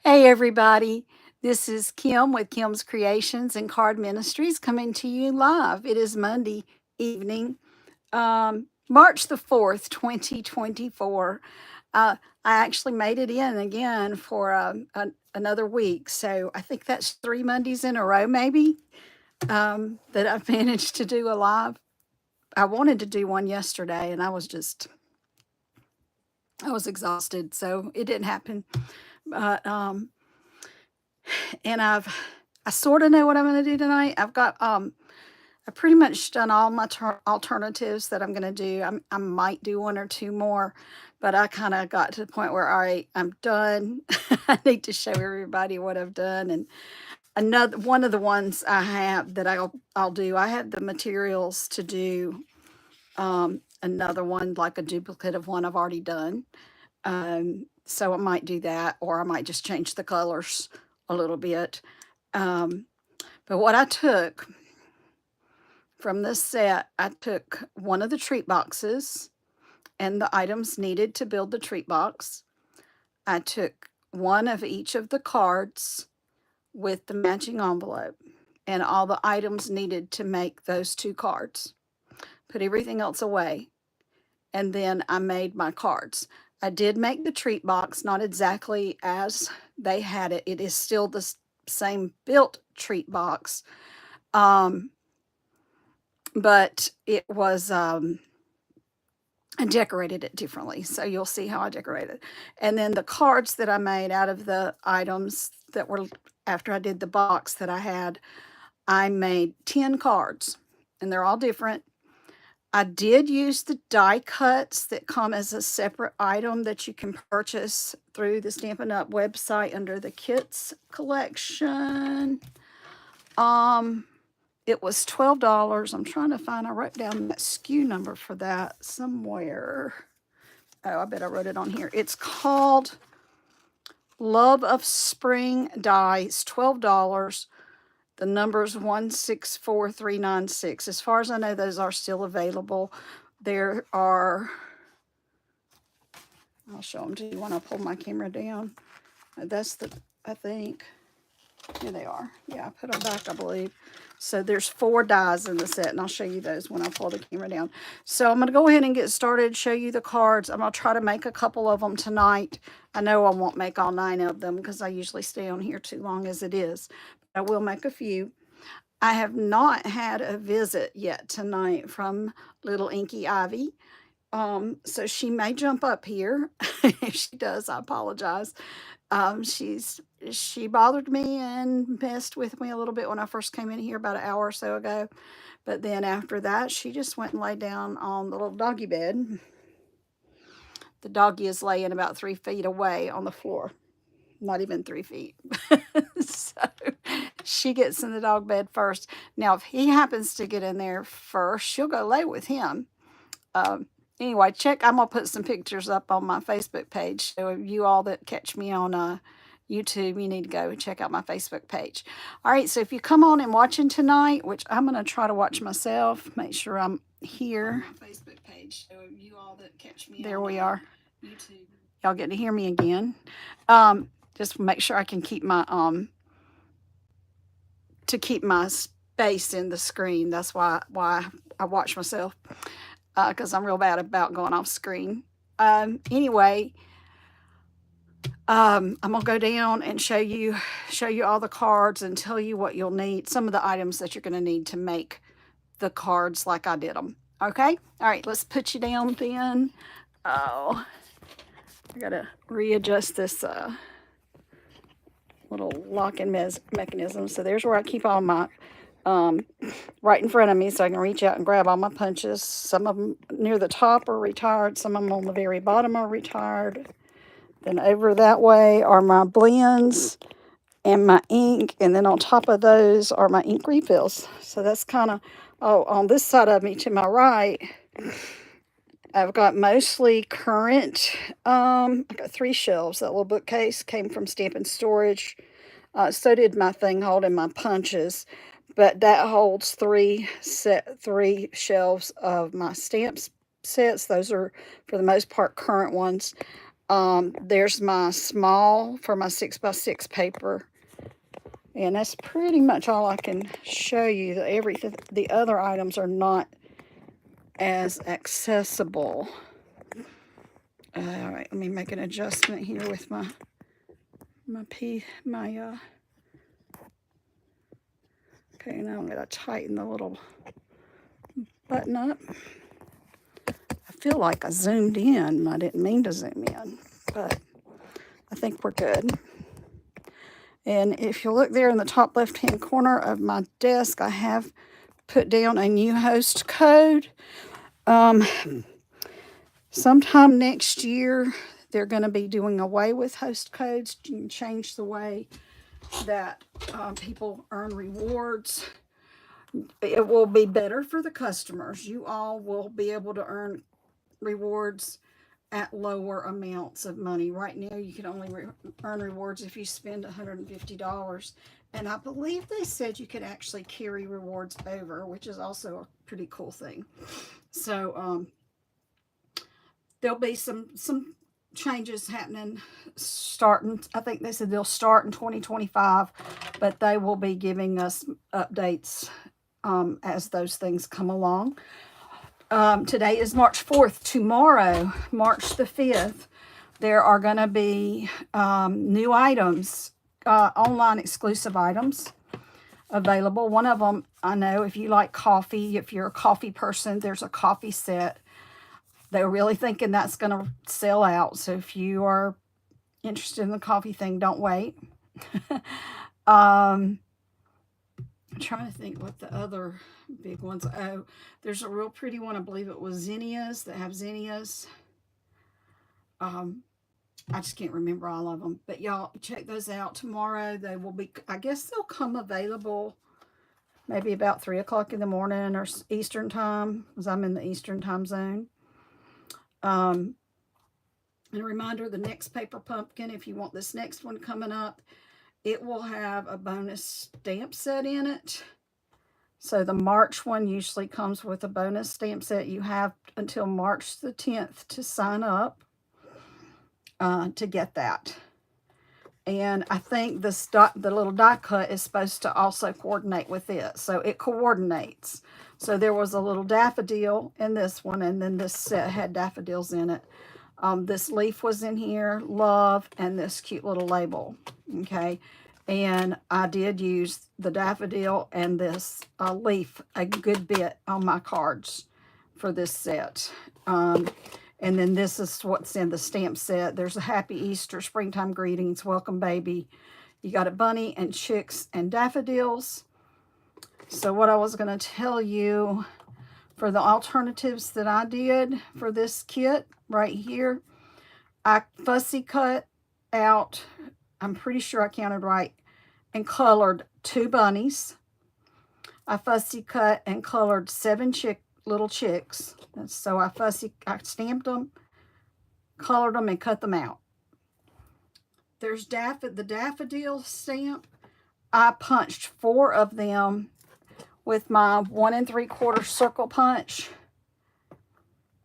Hey, everybody. This is Kim with Kim's Creations and Card Ministries coming to you live. It is Monday evening, March the 4th, 2024. I actually made it in again for another week. So I think that's 3 Mondays in a row, maybe, that I've managed to do a live. I wanted to do one yesterday and I was exhausted. So it didn't happen. But, and I sort of know what I'm going to do tonight. I pretty much done all my alternatives that I'm going to do. I might do one or two more, but I kind of got to the point where, all right, I'm done. I need to show everybody what I've done. And another one of the ones I have that I'll do. I have the materials to do another one, like a duplicate of one I've already done. So I might do that, or I might just change the colors a little bit. Um, but what I took from this set, I took one of the treat boxes and the items needed to build the treat box. I took one of each of the cards with the matching envelope and all the items needed to make those two cards. Put everything else away, and then I made my cards. I did make the treat box, not exactly as they had it. It is still the same built treat box. But it was, I decorated it differently. So you'll see how I decorated it. And then the cards that I made out of the items that were after I did the box that I had, I made 10 cards and they're all different. I did use the die cuts that come as a separate item that you can purchase through the Stampin' Up website under the kits collection. It was $12. I'm trying to find, I wrote down that SKU number for that somewhere. Oh, I bet I wrote it on here. It's called Love of Spring Dies, $12. The number's 164396. As far as I know, those are still available. There are, I'll show them to you when I pull my camera down. I think, here they are. Yeah, I put them back, I believe. So there's 4 dies in the set, and I'll show you those when I pull the camera down. So I'm going to go ahead and get started, show you the cards. I'm going to try to make a couple of them tonight. I know I won't make all 9 of them because I usually stay on here too long as it is. But I will make a few. I have not had a visit yet tonight from little Inky Ivy. So she may jump up here. If she does, I apologize. She bothered me and messed with me a little bit when I first came in here about an hour or so ago. But then after that, she just went and laid down on the little doggy bed. The doggy is laying about 3 feet away on the floor. Not even 3 feet. So she gets in the dog bed first. Now, if he happens to get in there first, she'll go lay with him. Anyway, I'm going to put some pictures up on my Facebook page. So you all that catch me on YouTube, you need to go and check out my Facebook page. All right, so if you come on and watching tonight, which I'm going to try to watch myself, make sure I'm here. Facebook page. So you all that catch me there on we are. YouTube. Y'all get to hear me again. Just make sure I can keep my space in the screen. That's why I watch myself. Because I'm real bad about going off screen. Anyway, I'm gonna go down and show you all the cards and tell you what you'll need, some of the items that you're gonna need to make the cards like I did them. Okay, all right, let's put you down then. Oh, I gotta readjust this little locking mechanism. So there's where I keep all my right in front of me so I can reach out and grab all my punches. Some of them near the top are retired. Some of them on the very bottom are retired. Then over that way are my blends and my ink. And then on top of those are my ink refills. So that's kind of, on this side of me to my right, I've got mostly current. I've got 3 shelves. That little bookcase came from Stampin' Storage. So did my thing holding my punches. But that holds 3 shelves of my stamps sets. Those are, for the most part, current ones. There's my small for my 6x6 paper. And that's pretty much all I can show you. The other items are not as accessible. All right, let me make an adjustment here with my okay, now I'm going to tighten the little button up. I feel like I zoomed in. I didn't mean to zoom in, but I think we're good. And if you look there in the top left-hand corner of my desk, I have put down a new host code. Sometime next year, they're going to be doing away with host codes. You can change the way that people earn rewards. It will be better for the customers. You all will be able to earn rewards at lower amounts of money. Right now, you can only earn rewards if you spend $150. And I believe they said you could actually carry rewards over, which is also a pretty cool thing. So there'll be some changes happening starting. I think they said they'll start in 2025, but they will be giving us updates as those things come along. Today is March 4th. Tomorrow, March the 5th, there are going to be new items, online exclusive items available. One of them, I know if you like coffee, if you're a coffee person, there's a coffee set. They're really thinking that's going to sell out. So if you are interested in the coffee thing, don't wait. I'm trying to think what the other big ones. Oh, there's a real pretty one. I believe it was zinnias that have zinnias. I just can't remember all of them. But y'all check those out tomorrow. They will be, I guess they'll come available maybe about 3 o'clock in the morning or Eastern time, because I'm in the Eastern time zone. And a reminder, the next paper pumpkin, if you want this next one coming up, it will have a bonus stamp set in it. So the March one usually comes with a bonus stamp set. You have until March the 10th to sign up to get that. And I think the little die cut is supposed to also coordinate with it. So it coordinates. So there was a little daffodil in this one, and then this set had daffodils in it. This leaf was in here, love, and this cute little label. Okay. And I did use the daffodil and this leaf a good bit on my cards for this set. And then this is what's in the stamp set. There's a Happy Easter, Springtime Greetings, Welcome Baby. You got a bunny and chicks and daffodils. So what I was going to tell you for the alternatives that I did for this kit right here, I fussy cut out, I'm pretty sure I counted right, and colored 2 bunnies. I fussy cut and colored 7 little chicks. So I stamped them, colored them, and cut them out. There's the daffodil stamp. I punched 4 of them with my 1 3/4 circle punch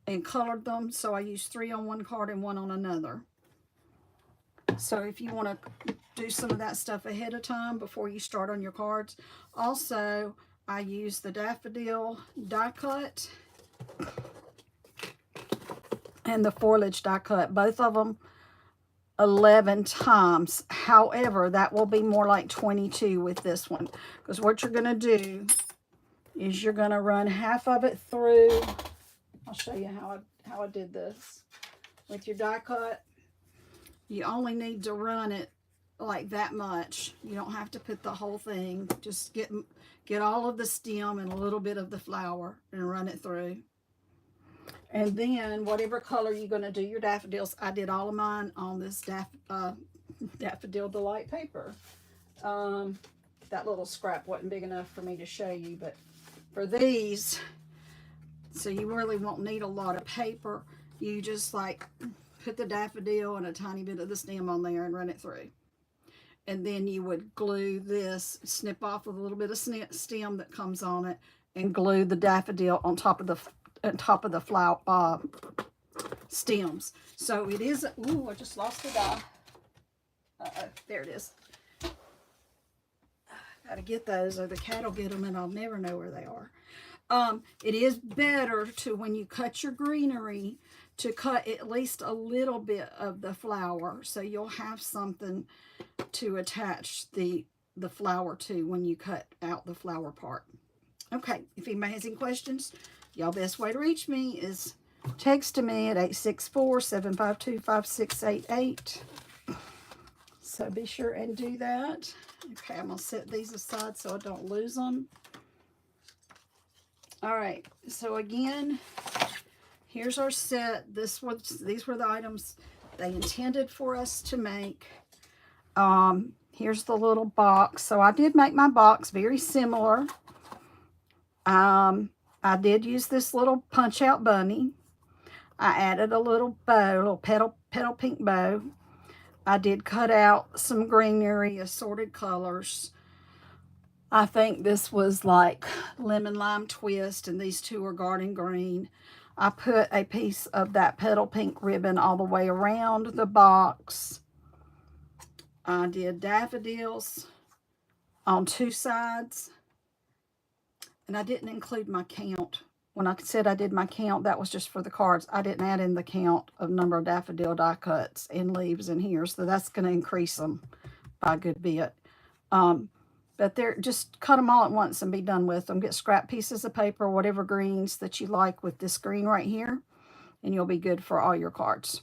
and colored them. So I used 3 on one card and 1 on another. So if you want to do some of that stuff ahead of time before you start on your cards. Also, I used the daffodil die cut and the foliage die cut, both of them 11 times. However, that will be more like 22 with this one, because what you're going to do is you're going to run half of it through. I'll show you how I did this. With your die cut, you only need to run it like that much. You don't have to put the whole thing. Just get all of the stem and a little bit of the flower and run it through. And then whatever color you're going to do your daffodils, I did all of mine on this Daffodil Delight paper. That little scrap wasn't big enough for me to show you, but for these, so you really won't need a lot of paper. You just like put the daffodil and a tiny bit of the stem on there and run it through. And then you would glue this, snip off with a little bit of stem that comes on it, and glue the daffodil on top of the flower stems. So it is, ooh, I just lost the die. Uh-oh, there it is. Gotta get those or the cat will get them and I'll never know where they are. It is better to, when you cut your greenery, to cut at least a little bit of the flower so you'll have something to attach the flower to when you cut out the flower part. Okay, if anybody has any questions, y'all best way to reach me is text to me at 864-752-5688. So be sure and do that. Okay, I'm going to set these aside so I don't lose them. All right, so again, here's our set. These were the items they intended for us to make. Here's the little box. So I did make my box very similar. I did use this little punch-out bunny. I added a little bow, a little petal pink bow. I did cut out some greenery, assorted colors. I think this was like lemon lime twist, and these two are garden green. I put a piece of that petal pink ribbon all the way around the box. I did daffodils on two sides. And I didn't include my count. When I said I did my count, that was just for the cards. I didn't add in the count of number of daffodil die cuts and leaves in here. So that's going to increase them by a good bit. But they're just cut them all at once and be done with them. Get scrap pieces of paper, whatever greens that you like with this green right here. And you'll be good for all your cards.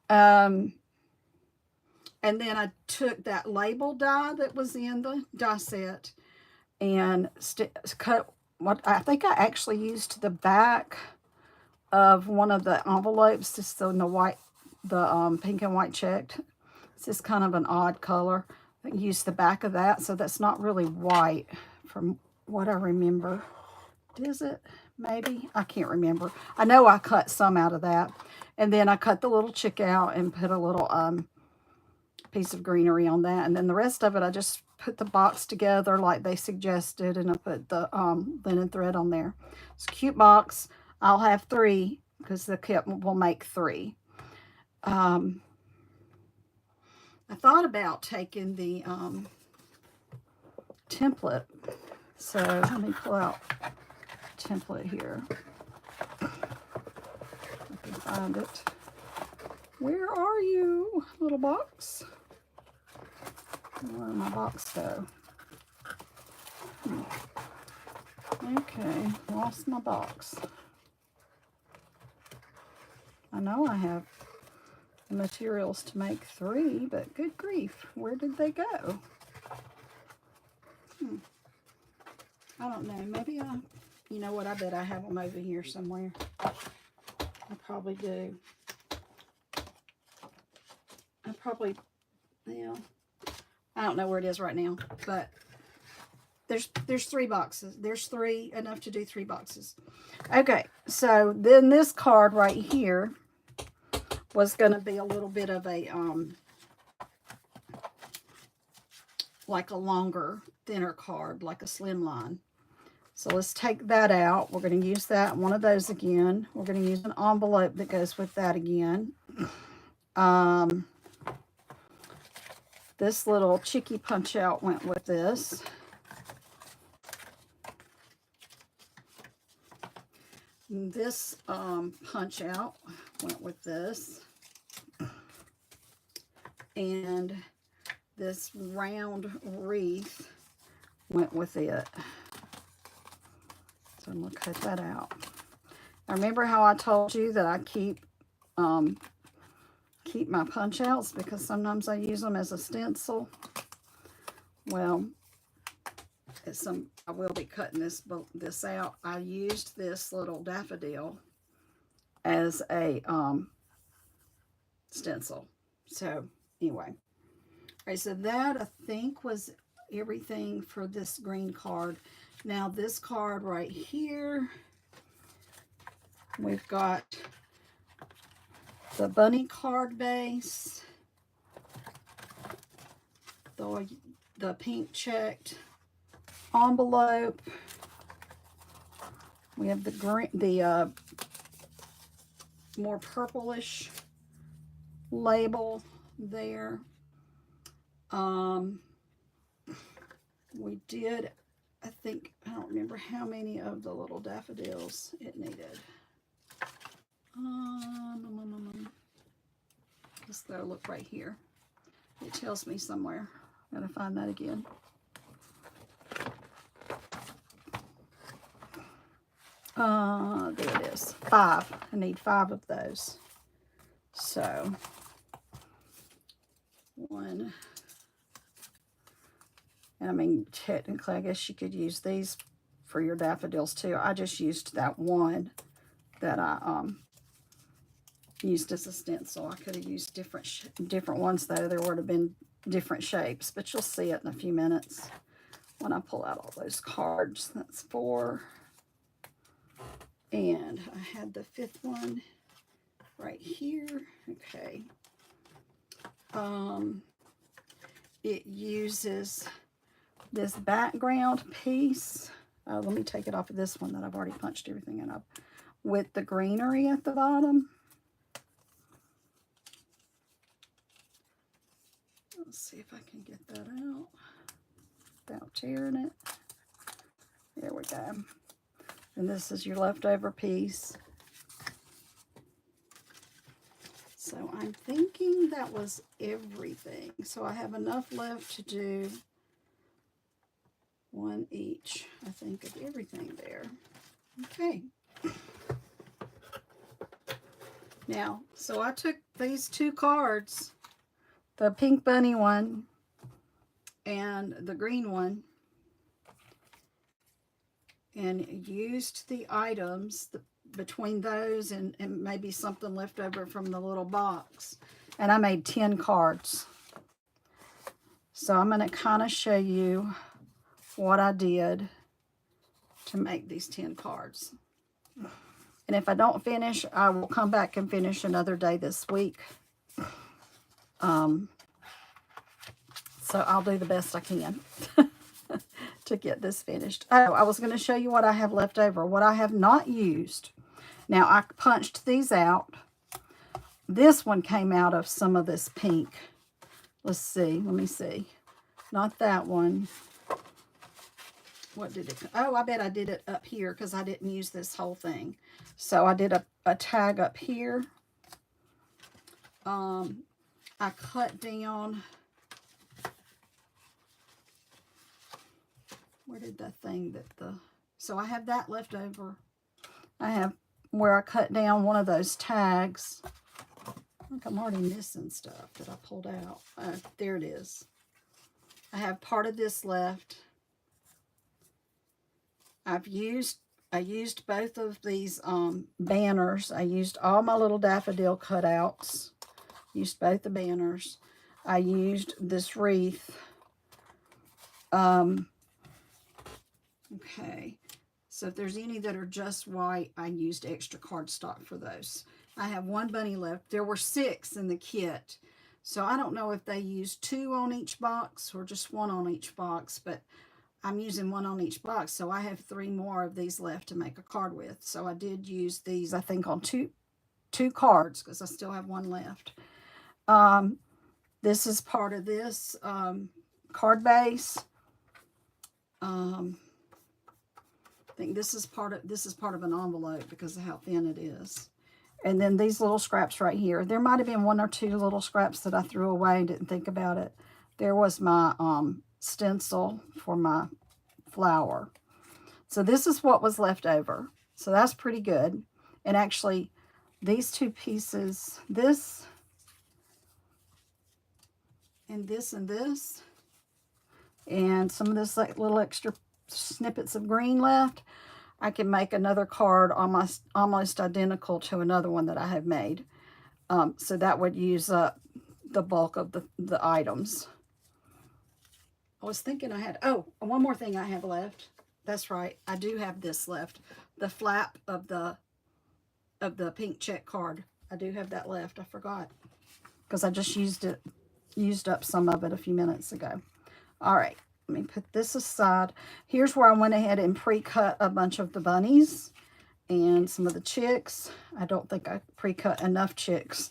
And then I took that label die that was in the die set and cut what I think I actually used the back of one of the envelopes, just in the white, the pink and white checked. It's just kind of an odd color. I used the back of that, so that's not really white from what I remember. Is it? Maybe? I can't remember. I know I cut some out of that. And then I cut the little chick out and put a little piece of greenery on that. And then the rest of it, I just put the box together like they suggested, and I put the linen thread on there. It's a cute box. I'll have 3 because the kit will make 3. I thought about taking the template. So let me pull out template here. I can find it. Where are you, little box? Where did my box go? Okay, lost my box. I know I have the materials to make 3, but good grief, where did they go? I don't know. Maybe you know what? I bet I have them over here somewhere. I probably do. Yeah. I don't know where it is right now, but there's 3 boxes. There's 3, enough to do 3 boxes. Okay, so then this card right here was going to be a little bit of a, like a longer, thinner card, like a slimline. So let's take that out. We're going to use that, one of those again. We're going to use an envelope that goes with that again. This little chicky punch out went with this. This punch out went with this. And this round wreath went with it. So I'm going to cut that out. Now remember how I told you that I keep my punch outs because sometimes I use them as a stencil? Well, I will be cutting this out. I used this little daffodil as a stencil. So anyway, all right, so that I think was everything for this green card. Now this card right here, we've got the bunny card base, the pink checked envelope. We have the more purplish label there. We did, I think, I don't remember how many of the little daffodils it needed. Let's go look right here. It tells me somewhere. I'm gonna find that again. There it is. 5. I need 5 of those. So 1. And I mean, technically, I guess you could use these for your daffodils too. I just used that one that I used as a stencil. I could have used different ones though. There would have been different shapes, but you'll see it in a few minutes when I pull out all those cards. That's 4. And I had the 5th one right here. Okay. It uses this background piece. Let me take it off of this one that I've already punched everything in up with the greenery at the bottom. Let's see if I can get that out without tearing it. There we go. And this is your leftover piece. So I'm thinking that was everything. So I have enough left to do 1 each, I think, of everything there. Okay. Now, so I took these 2 cards, the pink bunny one and the green one, and used the items between those and maybe something left over from the little box. And I made 10 cards. So I'm going to kind of show you what I did to make these 10 cards. And if I don't finish, I will come back and finish another day this week. So I'll do the best I can to get this finished. Oh, I was going to show you what I have left over, what I have not used. Now, I punched these out. This one came out of some of this pink. Let's see. Let me see. Not that one. What did it? Oh, I bet I did it up here because I didn't use this whole thing. So I did a tag up here. I cut down. Where did that thing that the... So I have that left over. I have where I cut down one of those tags. I think I'm already missing stuff that I pulled out. There it is. I have part of this left. I used both of these banners. I used all my little daffodil cutouts. Used both the banners. I used this wreath. Okay. So if there's any that are just white, I used extra cardstock for those. I have 1 bunny left. There were 6 in the kit. So I don't know if they used 2 on each box or just 1 on each box, but I'm using 1 on each box. So I have 3 more of these left to make a card with. So I did use these, I think, on two cards because I still have 1 left. This is part of this card base. I think this is part of an envelope because of how thin it is. And then these little scraps right here. There might have been 1 or 2 little scraps that I threw away and didn't think about it. There was my stencil for my flower. So this is what was left over. So that's pretty good. And actually, these 2 pieces, this and this and this, and some of this like little extra snippets of green left, I can make another card almost identical to another one that I have made. So that would use up the bulk of the items. I was thinking I had, oh, one more thing I have left. That's right, I do have this left. The flap of the pink check card. I do have that left. I forgot because I just used up some of it a few minutes ago. All right. Let me put this aside. Here's where I went ahead and pre-cut a bunch of the bunnies. and some of the chicks. I don't think I pre-cut enough chicks.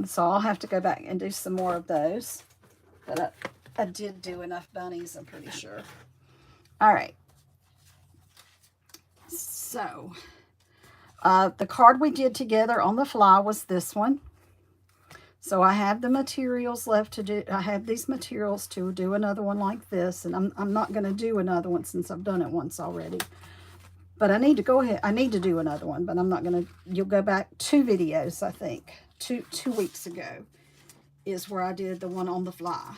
So I'll have to go back and do some more of those. But I did do enough bunnies, I'm pretty sure. All right. So the card we did together on the fly was this one. So I have the materials left to do. I have these materials to do another one like this. And I'm not going to do another one since I've done it once already. But I need to go ahead. I need to do another one, but I'm not going to. You'll go back 2 videos, I think. Two weeks ago is where I did the one on the fly.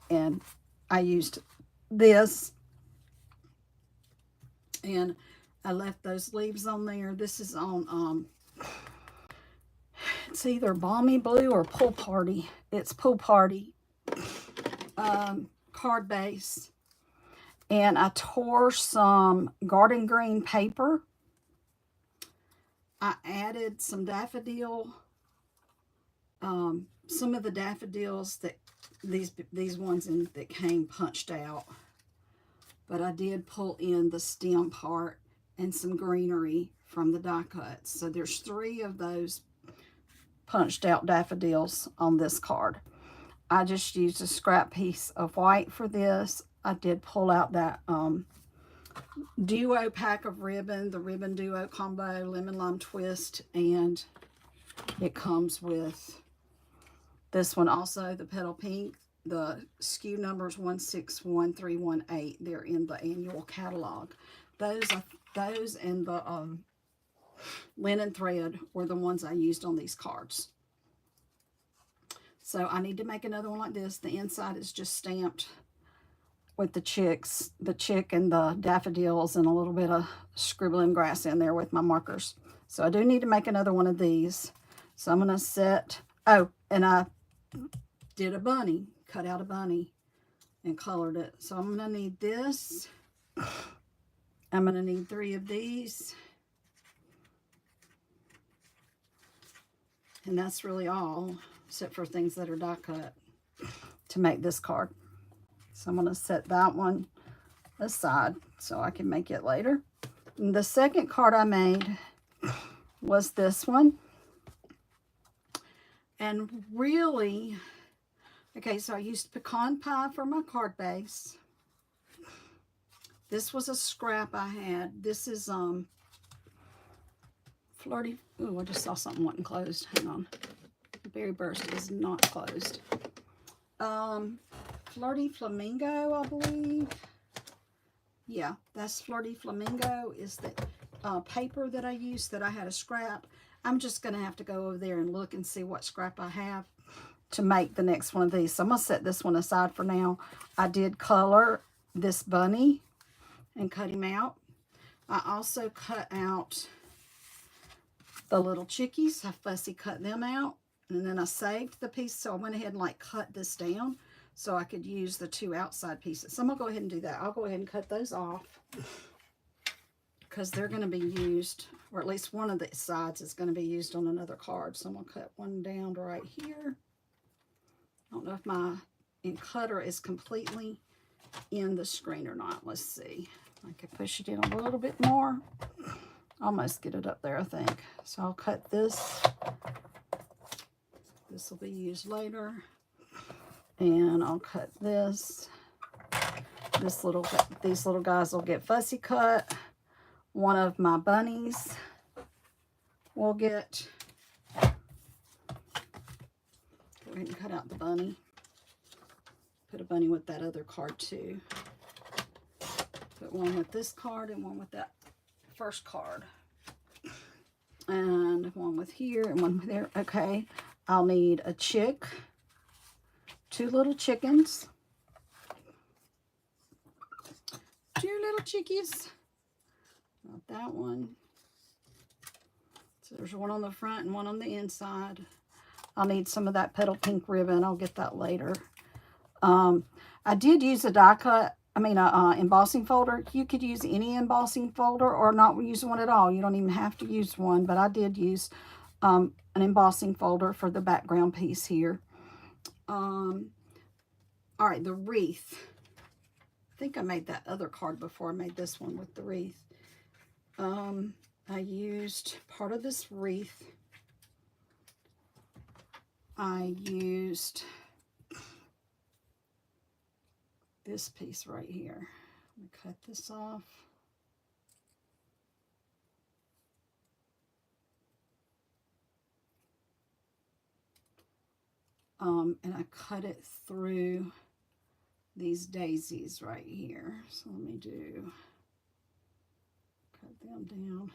And I used this. And I left those leaves on there. This is on, it's either Balmy Blue or Pool Party. It's Pool Party card base. And I tore some garden green paper. I added some daffodil, some of the daffodils that these ones that came punched out. But I did pull in the stem part and some greenery from the die cuts. So there's 3 of those punched out daffodils on this card. I just used a scrap piece of white for this. I did pull out that duo pack of ribbon, the ribbon duo combo, lemon lime twist, and it comes with this one also, the petal pink. The SKU numbers 161318. They're in the annual catalog. Those and the linen thread were the ones I used on these cards. So I need to make another one like this. The inside is just stamped with the chicks, the chick and the daffodils, and a little bit of scribbling grass in there with my markers. So I do need to make another one of these. So I'm going to set, oh, and I did a bunny, cut out a bunny and colored it. So I'm going to need this. I'm going to need 3 of these. And that's really all, except for things that are die cut, to make this card. So I'm going to set that one aside so I can make it later. And the second card I made was this one. And really, okay, so I used pecan pie for my card base. This was a scrap I had. This is Flirty. Oh, I just saw something wasn't closed. Hang on. Berry Burst is not closed. Flirty Flamingo, I believe. Yeah, that's Flirty Flamingo is the paper that I used that I had a scrap. I'm just going to have to go over there and look and see what scrap I have to make the next one of these. So I'm going to set this one aside for now. I did color this bunny and cut him out. I also cut out the little chickies. I fussy cut them out. And then I saved the piece. So I went ahead and like cut this down so I could use the 2 outside pieces. So I'm going to go ahead and do that. I'll go ahead and cut those off because they're going to be used, or at least one of the sides is going to be used on another card. So I'm going to cut one down right here. I don't know if my cutter is completely in the screen or not. Let's see. I can push it in a little bit more. Almost get it up there, I think. So I'll cut this. This will be used later. And I'll cut this. These little guys will get fussy cut. One of my bunnies will get. Go ahead and cut out the bunny. Put a bunny with that other card too. Put one with this card and one with that first card. And one with here and one with there. Okay. I'll need a chick. 2 little chickens. 2 little chickies. Not that one. So there's one on the front and one on the inside. I'll need some of that petal pink ribbon. I'll get that later. I did use a die cut. I mean, embossing folder. You could use any embossing folder or not use one at all. You don't even have to use one, but I did use an embossing folder for the background piece here. All right, the wreath. I think I made that other card before I made this one with the wreath. I used part of this wreath. I used this piece right here. I'm going to cut this off. And I cut it through these daisies right here. So let me cut them down.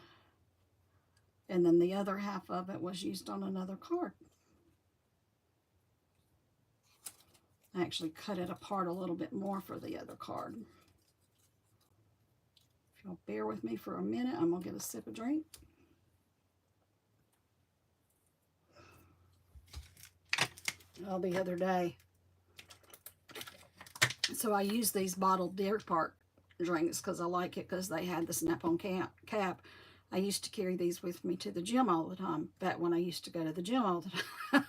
And then the other half of it was used on another card. I actually cut it apart a little bit more for the other card. If you'll bear with me for a minute, I'm going to get a sip of drink. Oh, the other day. So I use these bottled Deer Park drinks because I like it because they had the snap-on cap. I used to carry these with me to the gym all the time, back when I used to go to the gym all the time.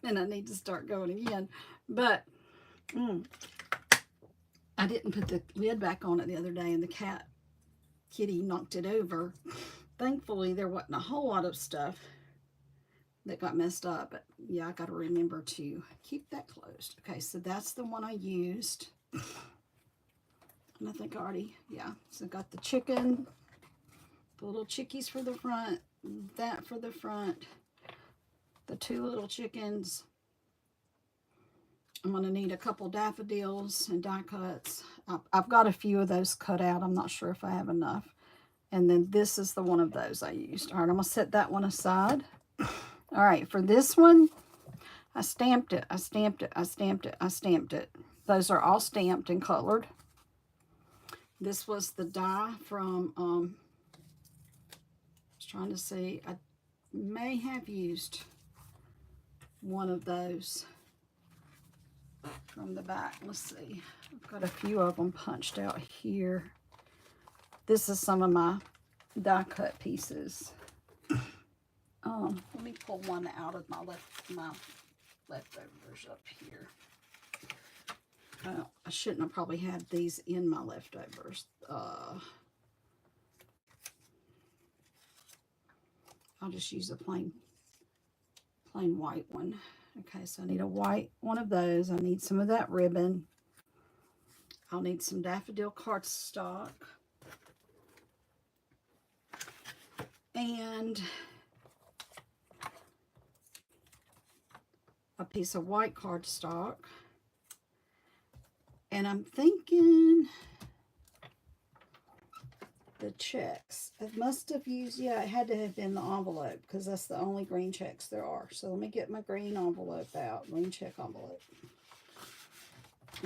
And I need to start going again. But I didn't put the lid back on it the other day, and the kitty knocked it over. Thankfully, there wasn't a whole lot of stuff that got messed up. But yeah, I got to remember to keep that closed. Okay, so that's the one I used. And I think I already, yeah. So I got the chicken, the little chickies for the front, that for the front, the two little chickens. I'm going to need a couple daffodils and die cuts. I've got a few of those cut out. I'm not sure if I have enough. And then this is the one of those I used. All right, I'm going to set that one aside. All right, for this one, I stamped it. I stamped it. I stamped it. I stamped it. Those are all stamped and colored. This was the die from, I was trying to see, I may have used one of those from the back. Let's see. I've got a few of them punched out here. This is some of my die cut pieces. Let me pull one out of my leftovers up here. I shouldn't have probably had these in my leftovers. I'll just use a plain white one. Okay, so I need a white one of those. I need some of that ribbon. I'll need some daffodil cardstock. And a piece of white cardstock. And I'm thinking the checks. I must have used, yeah, it had to have been the envelope because that's the only green checks there are. So let me get my green envelope out, green check envelope.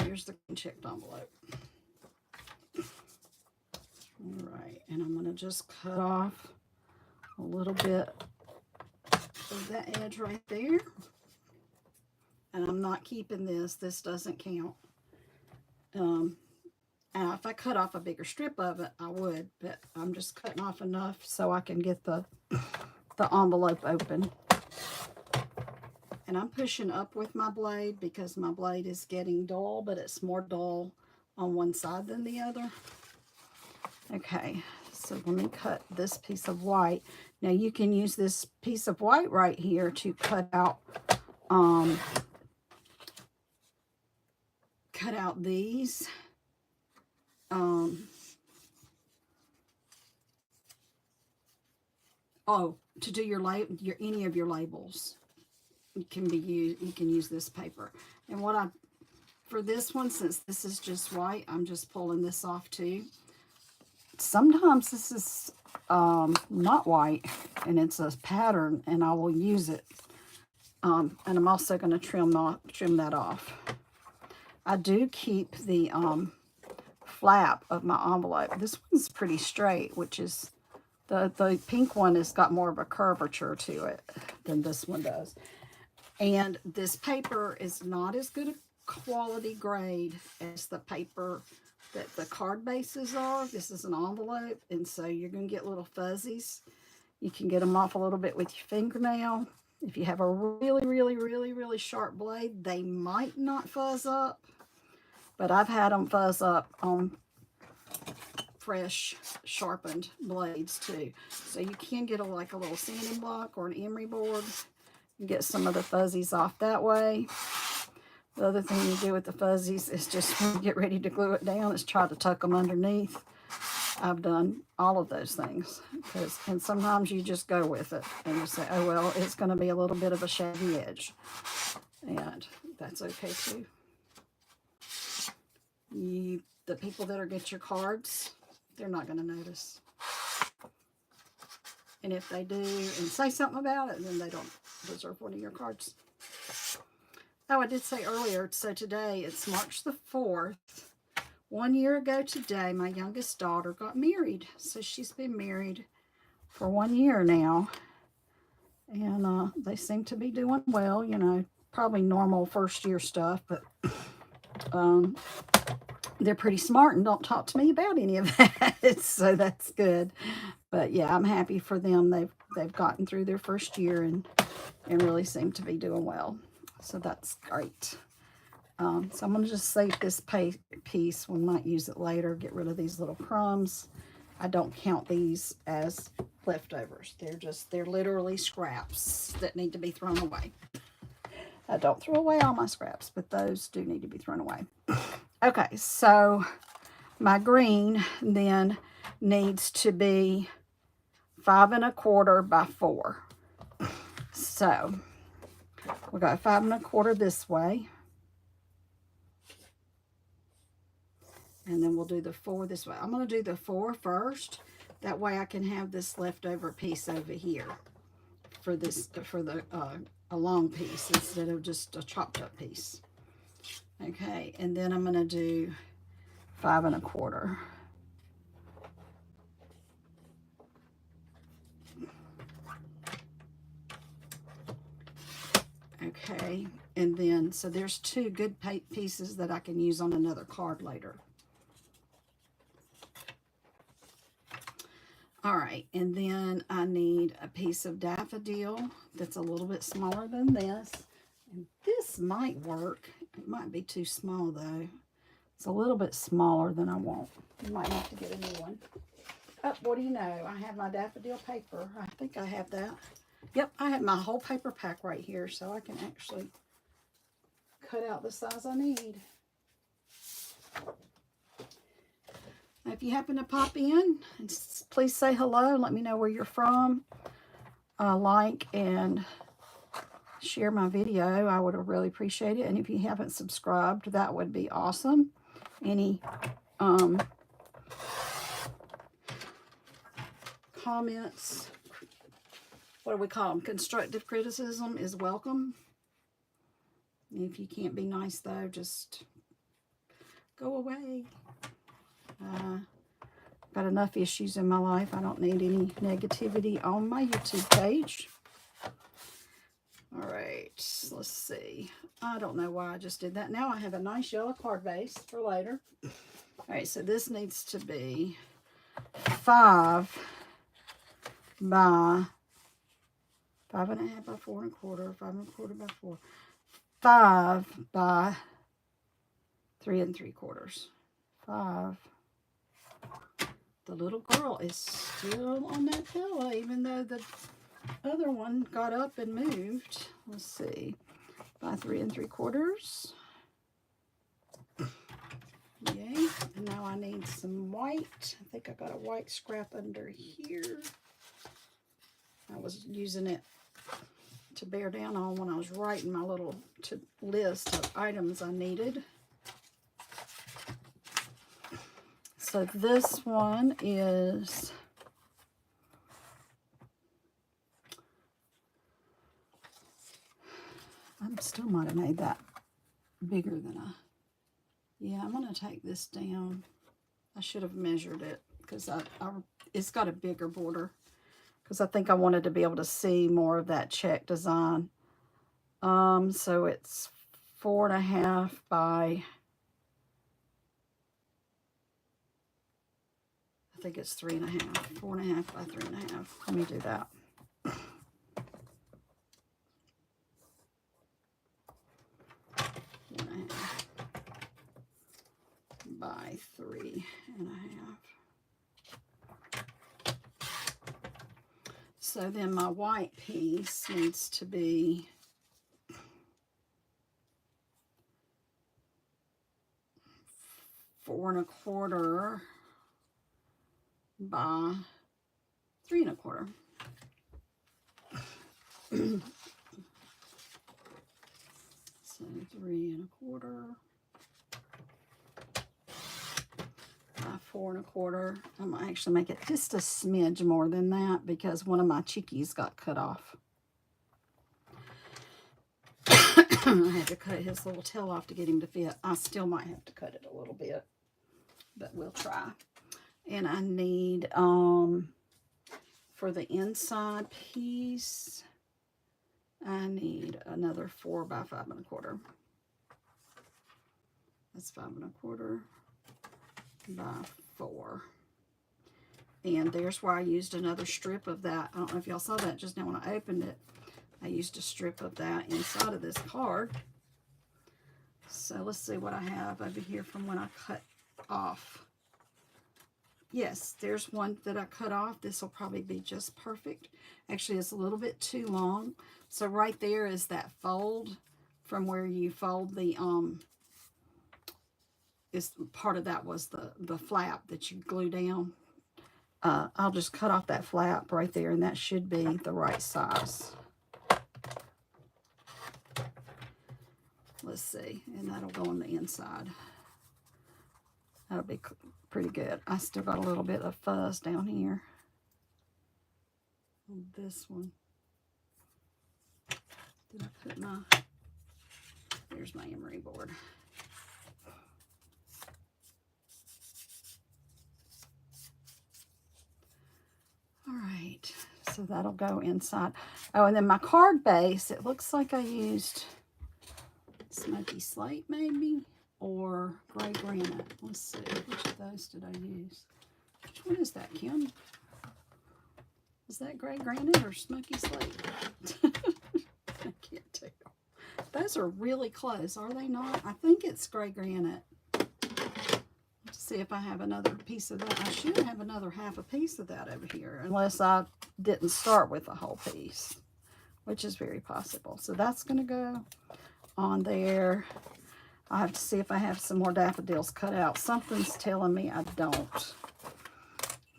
Here's the green checked envelope. All right, and I'm going to just cut off a little bit of that edge right there. And I'm not keeping this. This doesn't count. If I cut off a bigger strip of it, I would, but I'm just cutting off enough so I can get the envelope open. And I'm pushing up with my blade because my blade is getting dull, but it's more dull on one side than the other. Okay, so let me cut this piece of white. Now you can use this piece of white right here to cut out these. To do any of your labels, you can use this paper. And for this one, since this is just white, I'm just pulling this off too. Sometimes this is not white and it's a pattern, and I will use it. And I'm also going to trim that off. I do keep the flap of my envelope. This one's pretty straight, which is the pink one has got more of a curvature to it than this one does. And this paper is not as good a quality grade as the paper that the card bases are. This is an envelope, and so you're going to get little fuzzies. You can get them off a little bit with your fingernail. If you have a really, really, really, really sharp blade, they might not fuzz up. But I've had them fuzz up fresh sharpened blades too. So you can get like a little sanding block or an emery board and get some of the fuzzies off that way. The other thing you do with the fuzzies is just when you get ready to glue it down is try to tuck them underneath. I've done all of those things, and sometimes you just go with it and you say, oh well, it's going to be a little bit of a shaggy edge, and that's okay too. The people that get your cards, they're not going to notice, and if they do and say something about it, then they don't deserve one of your cards. Oh, I did say earlier, so today it's March the 4th. 1 year ago today, my youngest daughter got married. So she's been married for 1 year now. And they seem to be doing well, you know, probably normal first year stuff, but they're pretty smart and don't talk to me about any of that. So that's good. But yeah, I'm happy for them. They've gotten through their first year and really seem to be doing well. So that's great. So I'm going to just save this piece. We might use it later. Get rid of these little crumbs. I don't count these as leftovers. They're literally scraps that need to be thrown away. I don't throw away all my scraps, but those do need to be thrown away. Okay, so my green then needs to be 5 1/4 by 4. So we'll go 5 1/4 this way. And then we'll do the 4 this way. I'm going to do the 4 first. That way I can have this leftover piece over here for a long piece instead of just a chopped up piece. Okay, and then I'm going to do 5 1/4. Okay, and then, so there's 2 good pieces that I can use on another card later. All right, and then I need a piece of daffodil that's a little bit smaller than this. And this might work. It might be too small, though. It's a little bit smaller than I want. You might have to get a new one. Oh, what do you know? I have my daffodil paper. I think I have that. Yep, I have my whole paper pack right here, so I can actually cut out the size I need. If you happen to pop in, please say hello and let me know where you're from. Like and share my video. I would really appreciate it. And if you haven't subscribed, that would be awesome. Any comments, what do we call them? Constructive criticism is welcome. If you can't be nice, though, just go away. Got enough issues in my life. I don't need any negativity on my YouTube page. All right, let's see. I don't know why I just did that. Now I have a nice yellow card base for later. All right, so this needs to be 5 by 5 1/2 by 4 1/4, 5 1/4 by 4, 5 by 3 3/4, 5. The little girl is still on that pillow, even though the other one got up and moved. Let's see, by 3 3/4. Yay! And now I need some white. I think I got a white scrap under here. I was using it to bear down on when I was writing my little list of items I needed. So this one is I still might have made that bigger than yeah, I'm going to take this down. I should have measured it because it's got a bigger border because I think I wanted to be able to see more of that check design. So it's 4 1/2 by, I think it's 3 1/2, 4 1/2 by 3 1/2. Let me do that. By 3 1/2. So then my white piece needs to be 4 1/4 by 3 1/4. So 3 1/4 by 4 1/4. I'm gonna actually make it just a smidge more than that because one of my chickies got cut off. I had to cut his little tail off to get him to fit. I still might have to cut it a little bit, but we'll try. And I need, for the inside piece, I need another 4 by 5 1/4. That's 5 1/4 by 4. And there's where I used another strip of that. I don't know if y'all saw that just now when I opened it. I used a strip of that inside of this card. So let's see what I have over here from when I cut off. Yes, there's one that I cut off. This will probably be just perfect. Actually, it's a little bit too long. So right there is that fold from where you fold the, is part of that was the flap that you glue down. I'll just cut off that flap right there, and that should be the right size. Let's see, and that'll go on the inside. That'll be pretty good. I still got a little bit of fuzz down here on this one. Did I put my, there's my emery board. All right, so that'll go inside. Oh, and then my card base, it looks like I used smoky slate maybe, or gray granite. Let's see, which of those did I use? Which one is that, Kim? Is that gray granite or smoky slate? I can't tell. Those are really close, are they not? I think it's gray granite. Let's see if I have another piece of that. I should have another half a piece of that over here, unless I didn't start with a whole piece, which is very possible. So that's going to go on there. I have to see if I have some more daffodils cut out. Something's telling me I don't.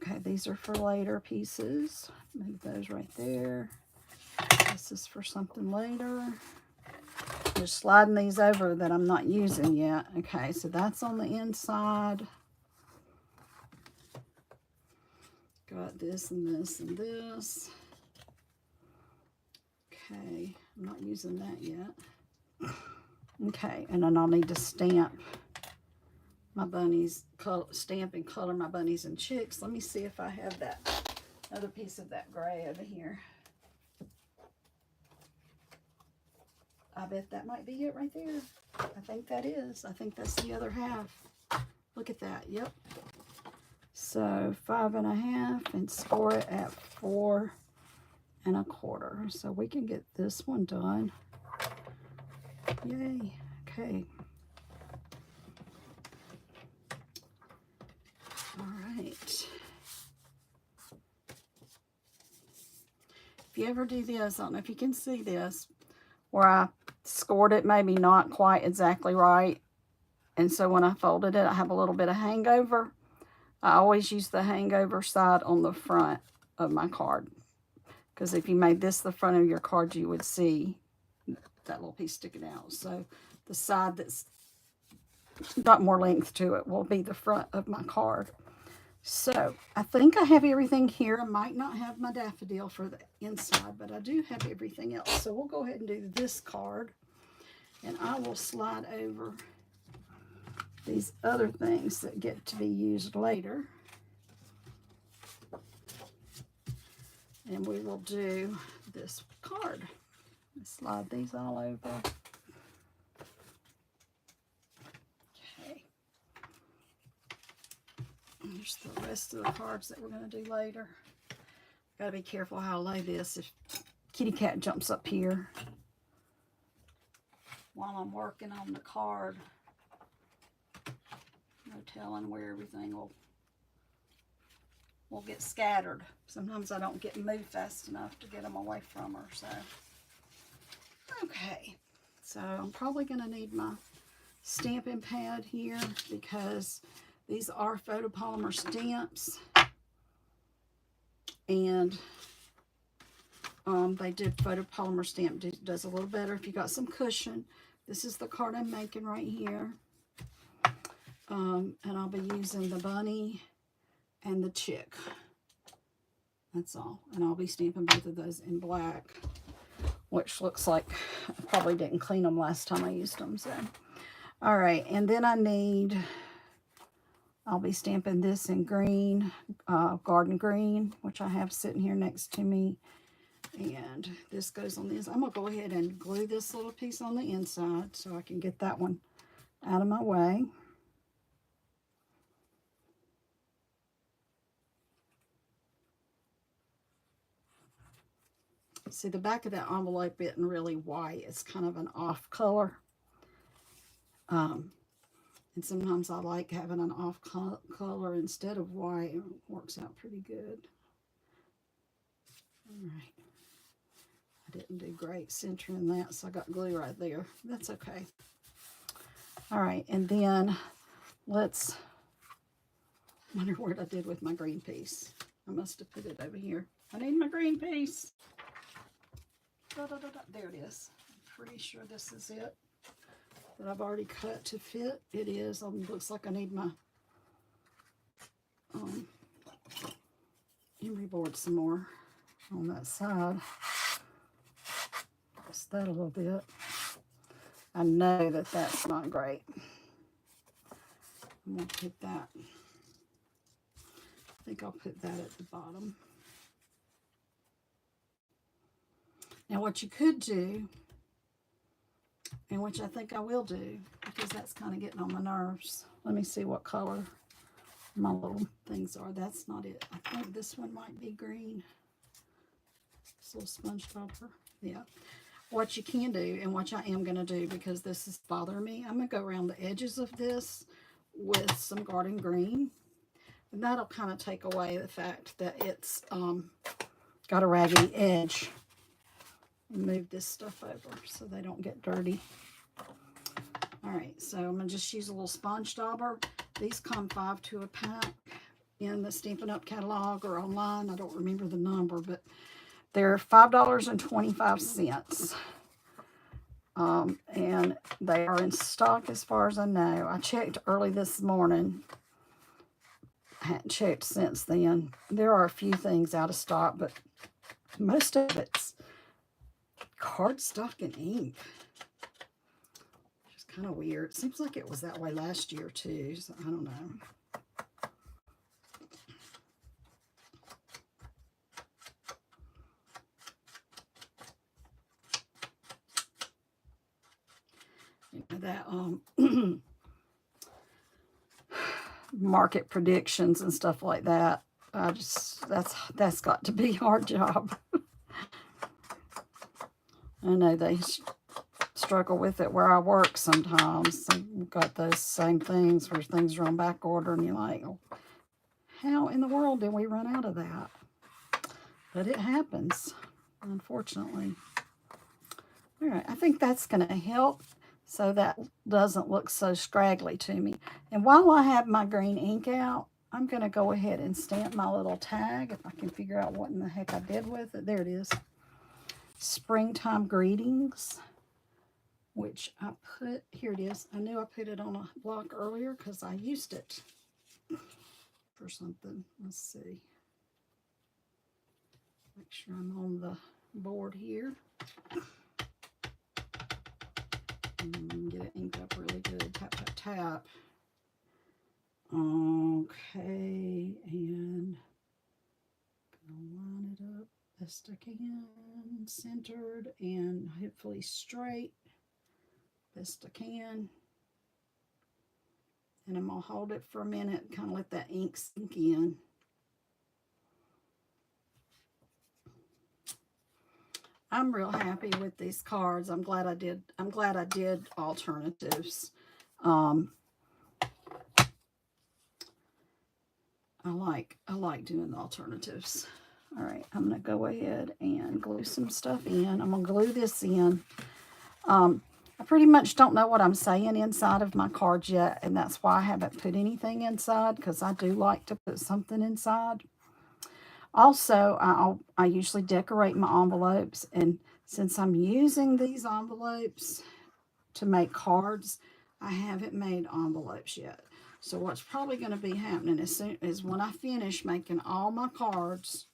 Okay, these are for later pieces. Move those right there. This is for something later. Just sliding these over that I'm not using yet. Okay, so that's on the inside. Got this and this and this. Okay, I'm not using that yet. Okay, and then I'll need to stamp my bunnies, stamp and color my bunnies and chicks. Let me see if I have that other piece of that gray over here. I bet that might be it right there. I think that is. I think that's the other half. Look at that. Yep. So 5 1/2 and score it at 4 1/4. So we can get this one done. Yay. Okay. All right. If you ever do this, I don't know if you can see this, where I scored it maybe not quite exactly right. And so when I folded it, I have a little bit of hangover. I always use the hangover side on the front of my card. Because if you made this the front of your card, you would see that little piece sticking out. So the side that's got more length to it will be the front of my card. So I think I have everything here. I might not have my daffodil for the inside, but I do have everything else. So we'll go ahead and do this card, and I will slide over these other things that get to be used later. And we will do this card. Slide these all over. Okay. Here's the rest of the cards that we're going to do later. Got to be careful how I lay this if kitty cat jumps up here while I'm working on the card. No telling where everything will will get scattered. Sometimes I don't get moved fast enough to get them away from her. So, okay. So I'm probably going to need my stamping pad here because these are photopolymer stamps. And they did photopolymer stamp. Does a little better if you got some cushion. This is the card I'm making right here. And I'll be using the bunny and the chick. That's all. And I'll be stamping both of those in black, which looks like I probably didn't clean them last time I used them. So, all right. And then I'll be stamping this in green, garden green, which I have sitting here next to me. And this goes on this. I'm going to go ahead and glue this little piece on the inside so I can get that one out of my way. See, the back of that envelope isn't really white. It's kind of an off color. And sometimes I like having an off color instead of white. It works out pretty good. All right. I didn't do great centering that, so I got glue right there. That's okay. All right, and then let's wonder what I did with my green piece. I must have put it over here. I need my green piece. There it is. I'm pretty sure this is it that I've already cut to fit. It is. Looks like I need my emery board some more on that side. Just that a little bit. I know that that's not great. I'm going to put that. I think I'll put that at the bottom. Now what you could do, and which I think I will do, because that's kind of getting on my nerves. Let me see what color my little things are. That's not it. I think this one might be green. This little sponge topper. Yeah. What you can do, and what I am going to do, because this is bothering me, I'm going to go around the edges of this with some garden green. And that'll kind of take away the fact that it's got a raggedy edge. And move this stuff over so they don't get dirty. All right, so I'm going to just use a little sponge dauber. These come 5 to a pack in the Stampin' Up! Catalog or online. I don't remember the number, but they're $5.25. And they are in stock as far as I know. I checked early this morning. I hadn't checked since then. There are a few things out of stock, but most of it's cardstock and ink. It's kind of weird. It seems like it was that way last year too, so I don't know. You know, that market predictions and stuff like that. That's got to be our job. I know they struggle with it where I work sometimes. So we've got those same things where things are on back order and you're like, oh, how in the world did we run out of that? But it happens, unfortunately. All right, I think that's going to help so that doesn't look so scraggly to me. And while I have my green ink out, I'm going to go ahead and stamp my little tag if I can figure out what in the heck I did with it. There it is. Springtime Greetings, which I put, here it is. I knew I put it on a block earlier because I used it for something. Let's see. Make sure I'm on the board here. And get it inked up really good. Tap, tap, tap. Okay, and gonna line it up best I can, centered and hopefully straight best I can. And I'm gonna hold it for a minute, kind of let that ink sink in. I'm real happy with these cards. I'm glad I did alternatives. I like doing the alternatives. All right, I'm going to go ahead and glue some stuff in. I'm going to glue this in. I pretty much don't know what I'm saying inside of my cards yet, and that's why I haven't put anything inside, because I do like to put something inside. Also, I usually decorate my envelopes, and since I'm using these envelopes to make cards, I haven't made envelopes yet. So what's probably going to be happening as soon as when I finish making all my cards,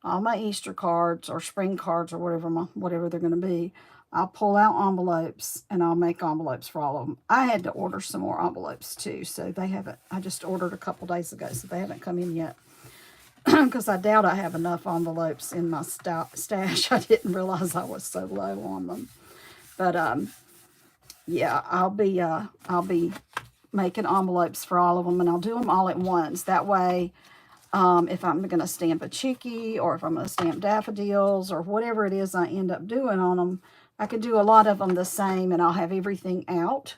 all my Easter cards or spring cards or whatever they're going to be, I'll pull out envelopes and I'll make envelopes for all of them. I had to order some more envelopes too, so they haven't. I just ordered a couple days ago, so they haven't come in yet. Because I doubt I have enough envelopes in my stash. I didn't realize I was so low on them. But yeah, I'll be making envelopes for all of them, and I'll do them all at once. That way, if I'm going to stamp a chickie, or if I'm going to stamp daffodils, or whatever it is I end up doing on them, I can do a lot of them the same, and I'll have everything out.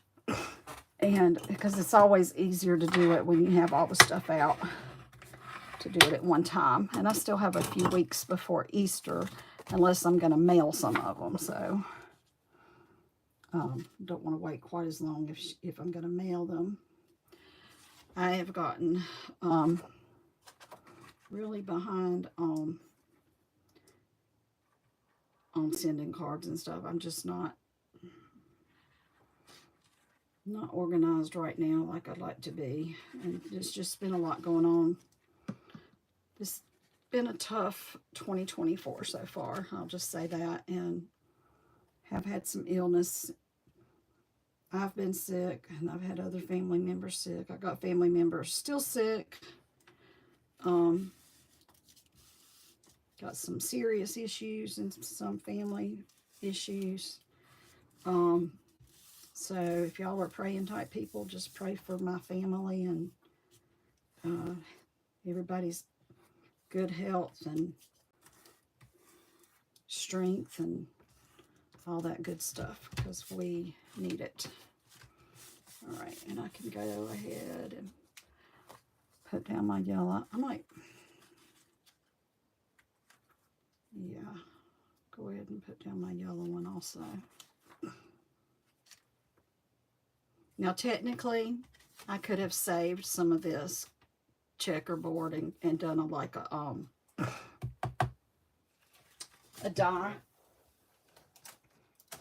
And because it's always easier to do it when you have all the stuff out, to do it at one time. And I still have a few weeks before Easter, unless I'm going to mail some of them. So don't want to wait quite as long if I'm going to mail them. I have gotten really behind on sending cards and stuff. I'm just not organized right now like I'd like to be, and there's just been a lot going on. It's been a tough 2024 so far, I'll just say that, and have had some illness. I've been sick, and I've had other family members sick. I got family members still sick. Got some serious issues and some family issues. So if y'all are praying type people, just pray for my family and everybody's good health and strength and all that good stuff, because we need it. All right, and I can go ahead and put down my yellow. I might, yeah, go ahead and put down my yellow one also. Now, technically, I could have saved some of this checkerboard and done a die.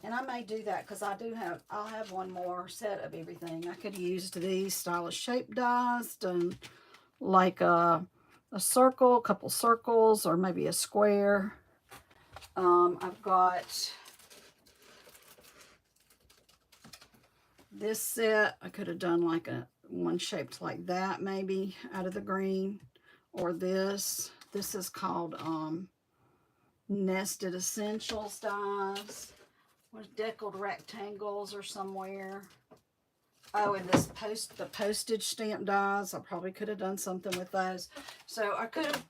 And I may do that, because I'll have one more set of everything. I could use these stylish shape dies, done like a circle, a couple circles, or maybe a square. I've got this set. I could have done like one shaped like that, maybe out of the green, or this. This is called Nested Essentials dies. What, deckled rectangles or somewhere. Oh, and the postage stamp dies. I probably could have done something with those. So I could have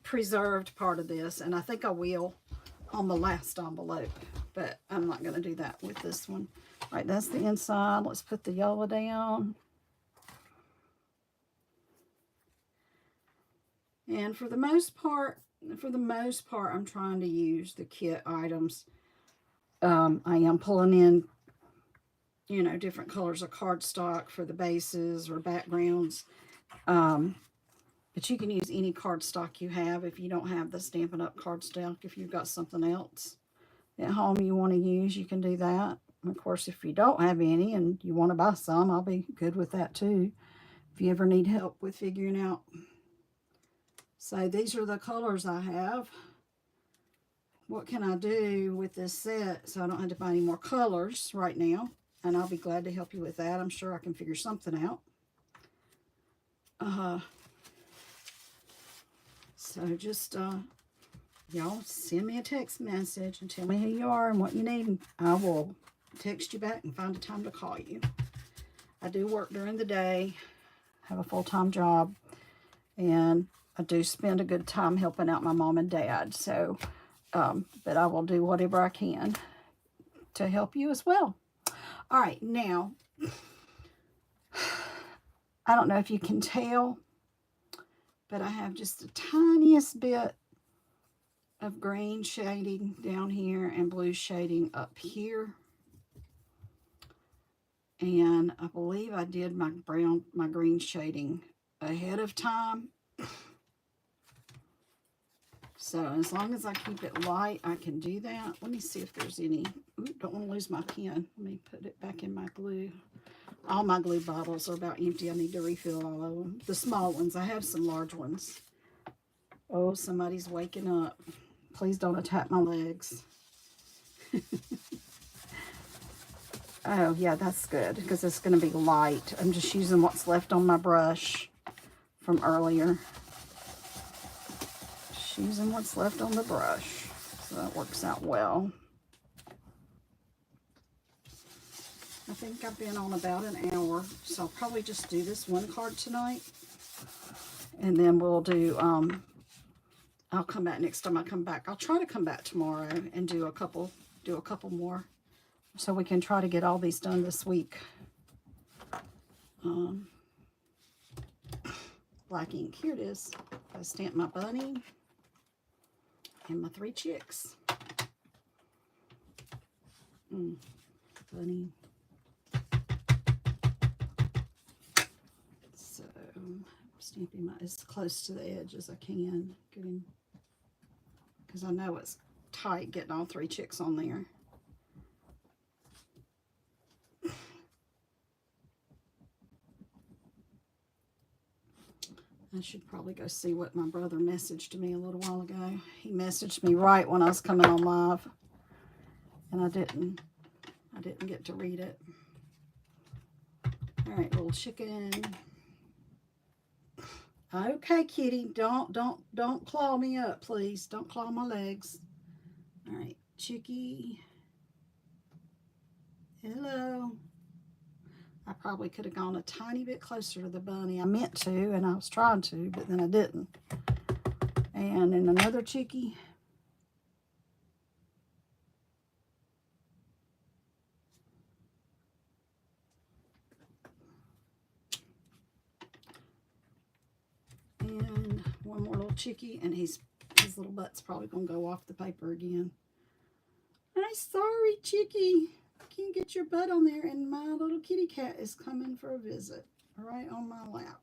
preserved part of this, and I think I will on the last envelope, but I'm not going to do that with this one. All right, that's the inside. Let's put the yellow down. And for the most part, I'm trying to use the kit items. I am pulling in, different colors of cardstock for the bases or backgrounds. But you can use any cardstock you have if you don't have the Stampin' Up! Cardstock. If you've got something else at home you want to use, you can do that. And of course, if you don't have any and you want to buy some, I'll be good with that too, if you ever need help with figuring out. So these are the colors I have. What can I do with this set so I don't have to buy any more colors right now? And I'll be glad to help you with that. I'm sure I can figure something out. So just, y'all send me a text message and tell me who you are and what you need. And I will text you back and find a time to call you. I do work during the day, have a full-time job, and I do spend a good time helping out my mom and dad. So, but I will do whatever I can to help you as well. All right, now, I don't know if you can tell, but I have just the tiniest bit of green shading down here and blue shading up here. And I believe I did my green shading ahead of time. So as long as I keep it light, I can do that. Let me see if there's any. Ooh, don't want to lose my pen. Let me put it back in my glue. All my glue bottles are about empty. I need to refill all of them. The small ones. I have some large ones. Oh, somebody's waking up. Please don't attack my legs. Oh, yeah, that's good because it's going to be light. I'm just using what's left on my brush from earlier. Just using what's left on the brush. So that works out well. I think I've been on about an hour, so I'll probably just do this one card tonight. And then we'll do, I'll come back next time I come back. I'll try to come back tomorrow and do a couple more. So we can try to get all these done this week. Black ink, here it is. I stamped my bunny and my 3 chicks. Bunny. So I'm stamping as close to the edge as I can, because I know it's tight getting all 3 chicks on there. I should probably go see what my brother messaged me a little while ago. He messaged me right when I was coming on live, and I didn't get to read it. All right, little chicken. Okay, kitty, don't claw me up, please. Don't claw my legs. All right, chickie. Hello. I probably could have gone a tiny bit closer to the bunny. I meant to, and I was trying to, but then I didn't. And then another chickie. And one more little chickie, and his little butt's probably going to go off the paper again. I'm sorry, chickie. Can't get your butt on there, and my little kitty cat is coming for a visit right on my lap.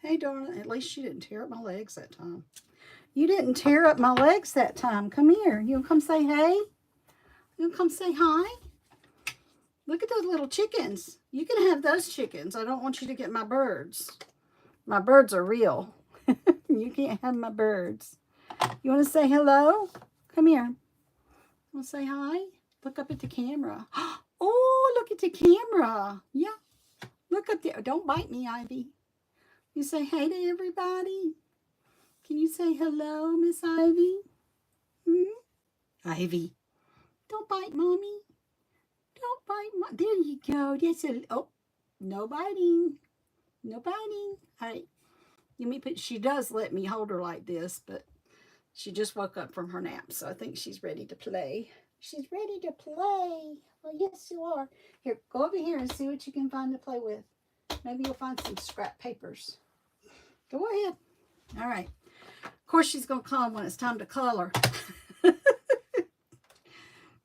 Hey, darling, at least you didn't tear up my legs that time. You didn't tear up my legs that time. Come here. You gonna come say hey? You gonna come say hi? Look at those little chickens. You can have those chickens. I don't want you to get my birds. My birds are real. You can't have my birds. You want to say hello? Come here. Want to say hi? Look up at the camera. Oh, look at the camera. Yeah. Look up there. Don't bite me, Ivy. You say hey to everybody. Can you say hello, Miss Ivy? Ivy. Don't bite Mommy. Don't bite Mommy. There you go. That's a, oh, no biting. No biting. All right. Let me put, she does let me hold her like this, but she just woke up from her nap, so I think she's ready to play. She's ready to play. Well, yes, you are. Here, go over here and see what you can find to play with. Maybe you'll find some scrap papers. Go ahead. All right. Of course, she's going to come when it's time to color.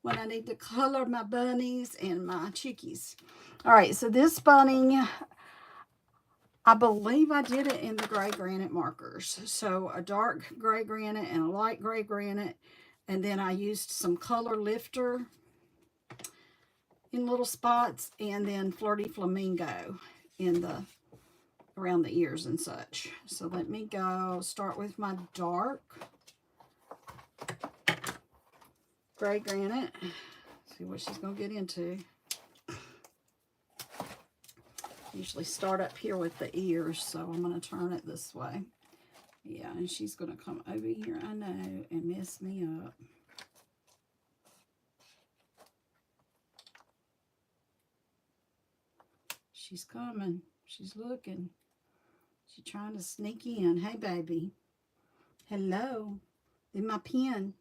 When I need to color my bunnies and my chickies. All right, so this bunny, I believe I did it in the gray granite markers. So a dark gray granite and a light gray granite. And then I used some color lifter in little spots, and then Flirty Flamingo in the around the ears and such. So let me go start with my dark gray granite. See what she's going to get into. Usually start up here with the ears, so I'm going to turn it this way. Yeah, and she's going to come over here, I know, and mess me up. She's coming. She's looking. She's trying to sneak in. Hey, baby. Hello. In my pen.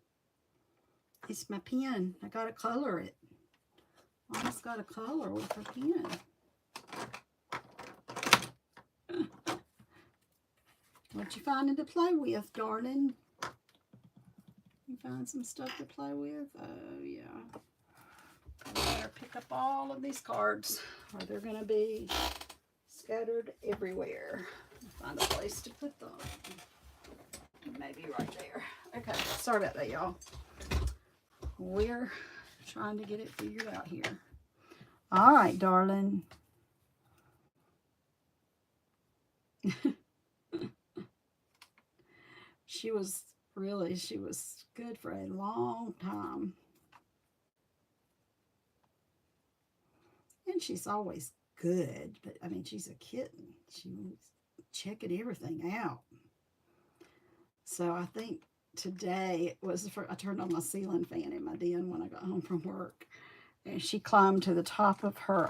It's my pen. I got to color it. I almost got to color with her pen. What you finding to play with, darling? You find some stuff to play with? Oh, yeah. I better pick up all of these cards, or they're going to be scattered everywhere. Find a place to put them. Maybe right there. Okay, sorry about that, y'all. We're trying to get it figured out here. All right, darling. She was good for a long time. And she's always good, but I mean, she's a kitten. She was checking everything out. So I think today was I turned on my ceiling fan in my den when I got home from work, and she climbed to the top of her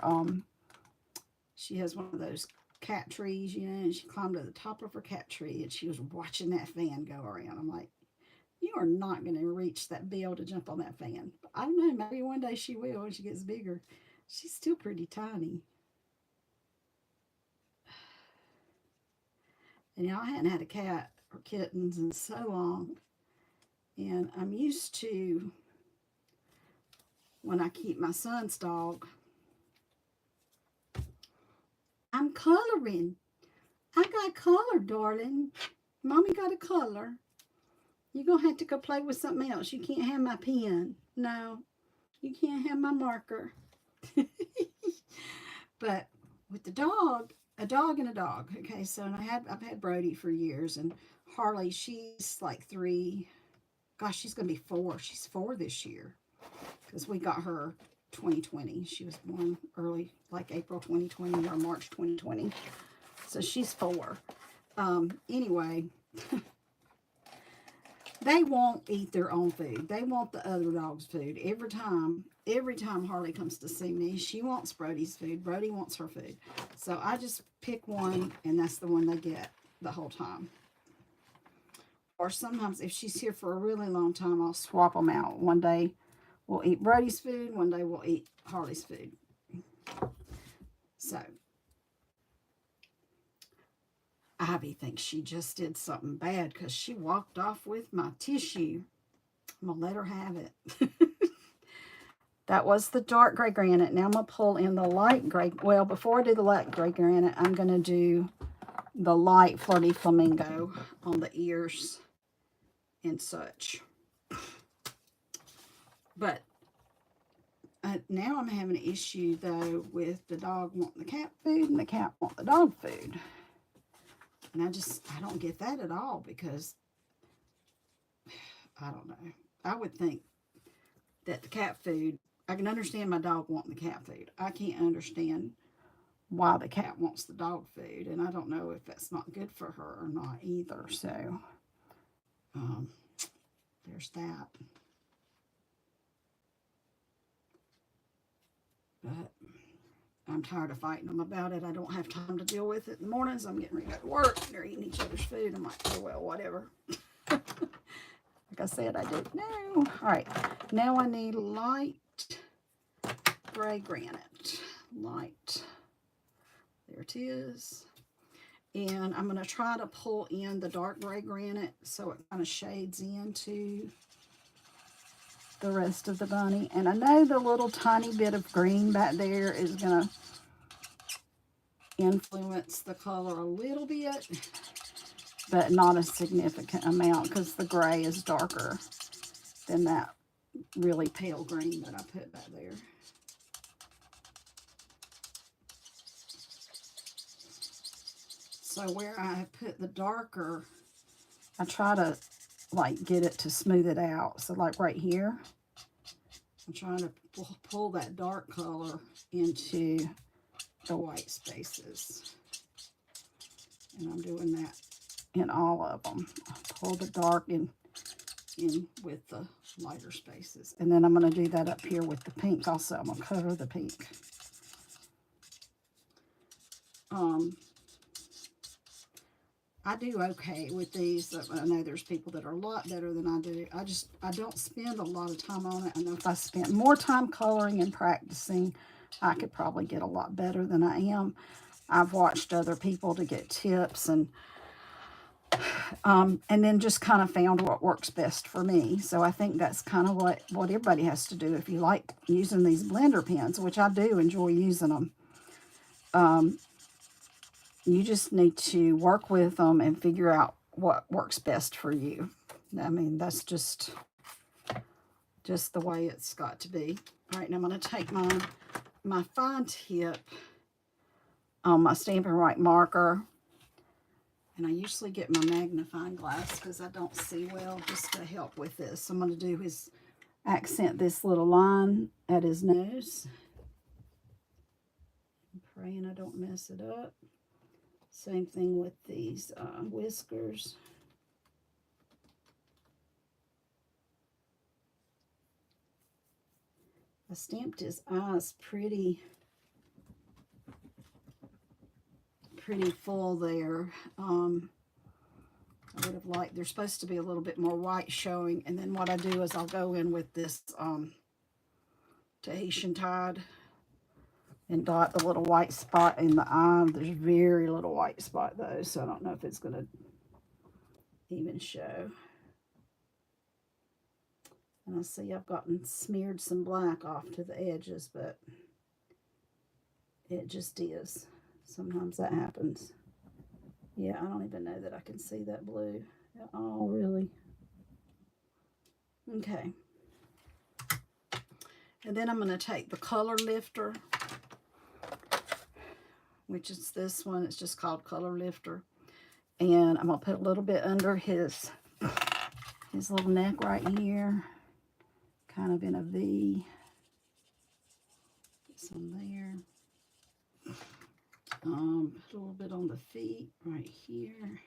she has one of those cat trees, you know, and she climbed to the top of her cat tree, and she was watching that fan go around. I'm like, you are not going to reach that bill to jump on that fan. But I don't know, maybe one day she will when she gets bigger. She's still pretty tiny. And you know, I hadn't had a cat or kittens in so long. And I'm used to, when I keep my son's dog, I'm coloring. I got color, darling. Mommy got a color. You're going to have to go play with something else. You can't have my pen. No, you can't have my marker. But with the dog, a dog and a dog. Okay, so I've had Brody for years, and Harley, she's like 3. Gosh, she's going to be 4. She's 4 this year because we got her 2020. She was born early, like April 2020 or March 2020. So she's 4. Anyway, they won't eat their own food. They want the other dog's food. Every time Harley comes to see me, she wants Brody's food. Brody wants her food. So I just pick one, and that's the one they get the whole time. Or sometimes if she's here for a really long time, I'll swap them out. One day we'll eat Brody's food. One day we'll eat Harley's food. So Ivy thinks she just did something bad because she walked off with my tissue. I'm going to let her have it. That was the dark gray granite. Now I'm going to pull in the light gray. Well, before I do the light gray granite, I'm going to do the light flirty flamingo on the ears and such. But now I'm having an issue, though, with the dog wanting the cat food and the cat wanting the dog food. And I don't get that at all because, I don't know. I would think that the cat food, I can understand my dog wanting the cat food. I can't understand why the cat wants the dog food. And I don't know if that's not good for her or not either. So, there's that. But I'm tired of fighting them about it. I don't have time to deal with it in the mornings. I'm getting ready to go to work. They're eating each other's food. I'm like, oh, well, whatever. Like I said, I didn't know. All right. Now I need light gray granite. Light. There it is. And I'm going to try to pull in the dark gray granite so it kind of shades into the rest of the bunny. And I know the little tiny bit of green back there is going to influence the color a little bit, but not a significant amount because the gray is darker than that really pale green that I put back there. So where I have put the darker, I try to like get it to smooth it out. So like right here, I'm trying to pull that dark color into the white spaces. And I'm doing that in all of them. Pull the dark in with the lighter spaces. And then I'm going to do that up here with the pink also. I'm going to cover the pink. I do okay with these. I know there's people that are a lot better than I do. I don't spend a lot of time on it. I know if I spent more time coloring and practicing, I could probably get a lot better than I am. I've watched other people to get tips, and And then just kind of found what works best for me. So I think that's kind of what everybody has to do if you like using these blender pens, which I do enjoy using them. You just need to work with them and figure out what works best for you. I mean, that's just the way it's got to be. All right, now I'm going to take my fine tip on my Stampin' Right marker. And I usually get my magnifying glass because I don't see well, just to help with this. So I'm going to do his accent this little line at his nose. I'm praying I don't mess it up. Same thing with these whiskers. I stamped his eyes pretty full there. I would have liked, there's supposed to be a little bit more white showing, and then what I do is I'll go in with this Tahitian Tide and dot the little white spot in the eye. There's very little white spot though, so I don't know if it's going to even show. And I see I've gotten smeared some black off to the edges, but it just is. Sometimes that happens. Yeah, I don't even know that I can see that blue at all, really. Okay. And then I'm going to take the color lifter, which is this one. It's just called Color Lifter. And I'm going to put a little bit under his little neck right here, kind of in a V. Put some there. Put a little bit on the feet right here.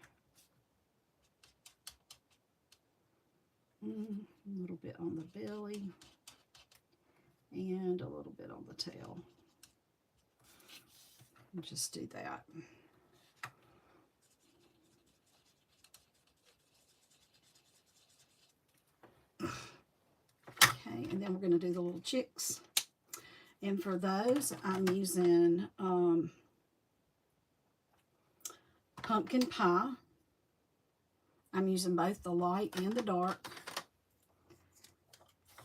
A little bit on the belly. And a little bit on the tail. And just do that. Okay, and then we're going to do the little chicks. And for those, I'm using pumpkin pie. I'm using both the light and the dark.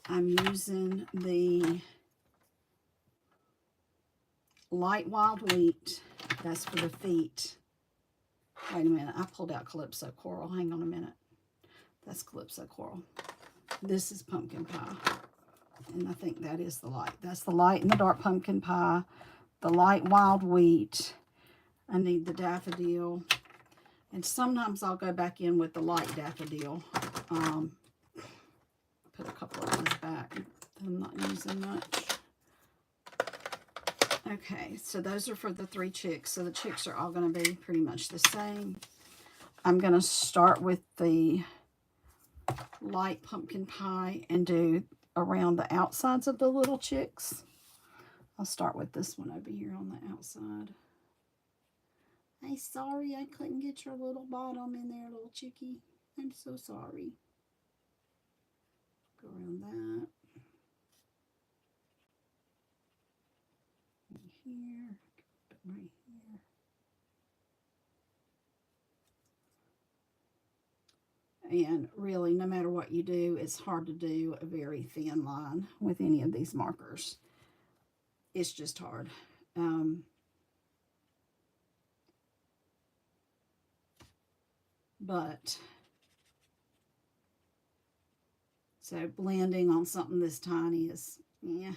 I'm using the light wild wheat. That's for the feet. Wait a minute. I pulled out Calypso Coral. Hang on a minute. That's Calypso Coral. This is pumpkin pie. And I think that is the light. That's the light and the dark pumpkin pie. The light wild wheat. I need the daffodil. And sometimes I'll go back in with the light daffodil. Put a couple of these back that I'm not using much. Okay, so those are for the 3 chicks. So the chicks are all going to be pretty much the same. I'm going to start with the light pumpkin pie and do around the outsides of the little chicks. I'll start with this one over here on the outside. I'm sorry I couldn't get your little bottom in there, little chickie. I'm so sorry. Go around that. Right here. Right here. And really, no matter what you do, it's hard to do a very thin line with any of these markers. It's just hard. But so blending on something this tiny is, yeah,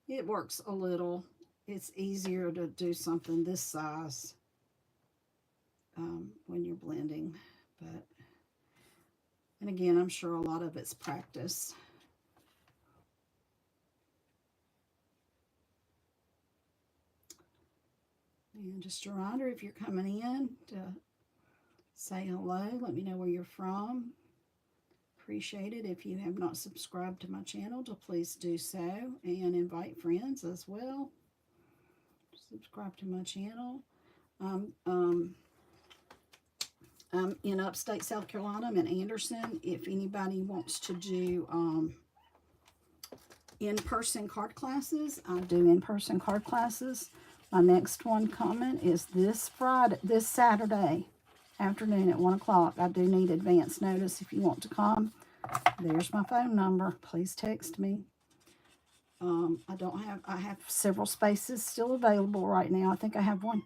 it works a little. It's easier to do something this size when you're blending. But, and again, I'm sure a lot of it's practice. And just a reminder, if you're coming in, to say hello. Let me know where you're from. Appreciate it. If you have not subscribed to my channel, to please do so, and invite friends as well. Subscribe to my channel. I'm in upstate South Carolina. I'm in Anderson. If anybody wants to do in-person card classes, I do in-person card classes. My next one coming is this Saturday. afternoon at 1 o'clock. I do need advance notice if you want to come. There's my phone number. Please text me. I have several spaces still available right now. I think I have one.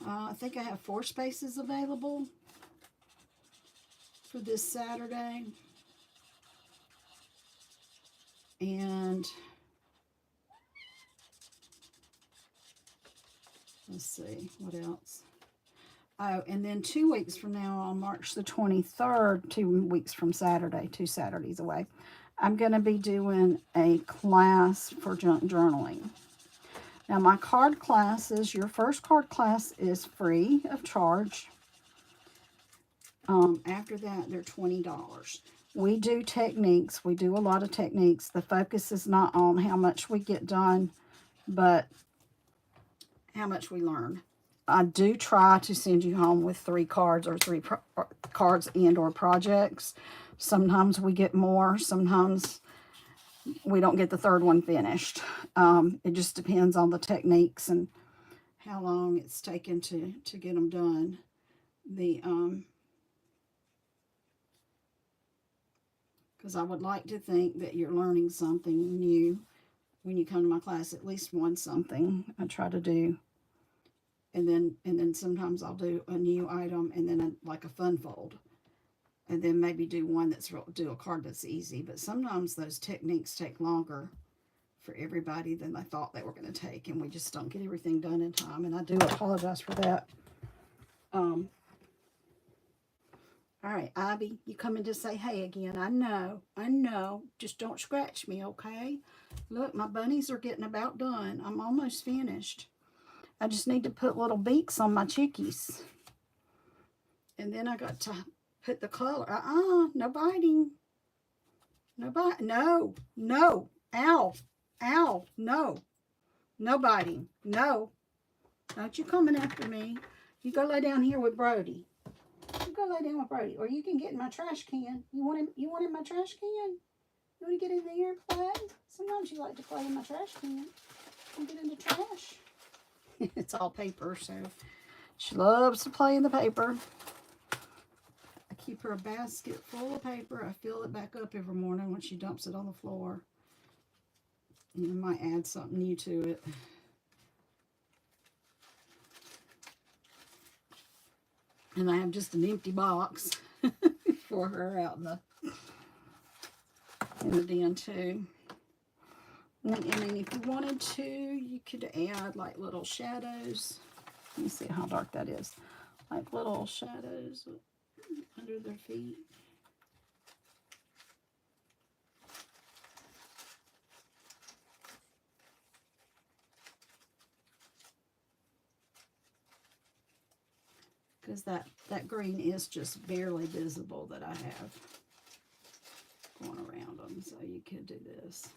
I think I have 4 spaces available for this Saturday. And let's see, what else? Oh, and then 2 weeks from now, on March the 23rd, 2 weeks from Saturday, 2 Saturdays away, I'm going to be doing a class for junk journaling. Now, my card classes, your first card class is free of charge. After that, they're $20. We do techniques. We do a lot of techniques. The focus is not on how much we get done, but how much we learn. I do try to send you home with 3 cards or 3 cards and or projects. Sometimes we get more. Sometimes we don't get the 3rd one finished. It just depends on the techniques and how long it's taken to get them done. Because I would like to think that you're learning something new when you come to my class, at least one something I try to do. And then sometimes I'll do a new item and then like a fun fold. And then maybe do one do a card that's easy. But sometimes those techniques take longer for everybody than they thought they were going to take. And we just don't get everything done in time. And I do apologize for that. All right, Ivy, you coming to say hey again. I know. Just don't scratch me, okay? Look, my bunnies are getting about done. I'm almost finished. I just need to put little beaks on my chickies. And then I got to put the color. No biting. No bite. No. Ow. No. No biting. No. Don't you coming after me. You go lay down here with Brody. You go lay down with Brody. Or you can get in my trash can. You want in my trash can? You want to get in there and play? Sometimes you like to play in my trash can. You get in the trash. It's all paper, so she loves to play in the paper. I keep her a basket full of paper. I fill it back up every morning when she dumps it on the floor. And I might add something new to it. And I have just an empty box for her out in the den too. And then if you wanted to, you could add like little shadows. Let me see how dark that is. Like little shadows under their feet. Because that green is just barely visible that I have going around them. So you could do this.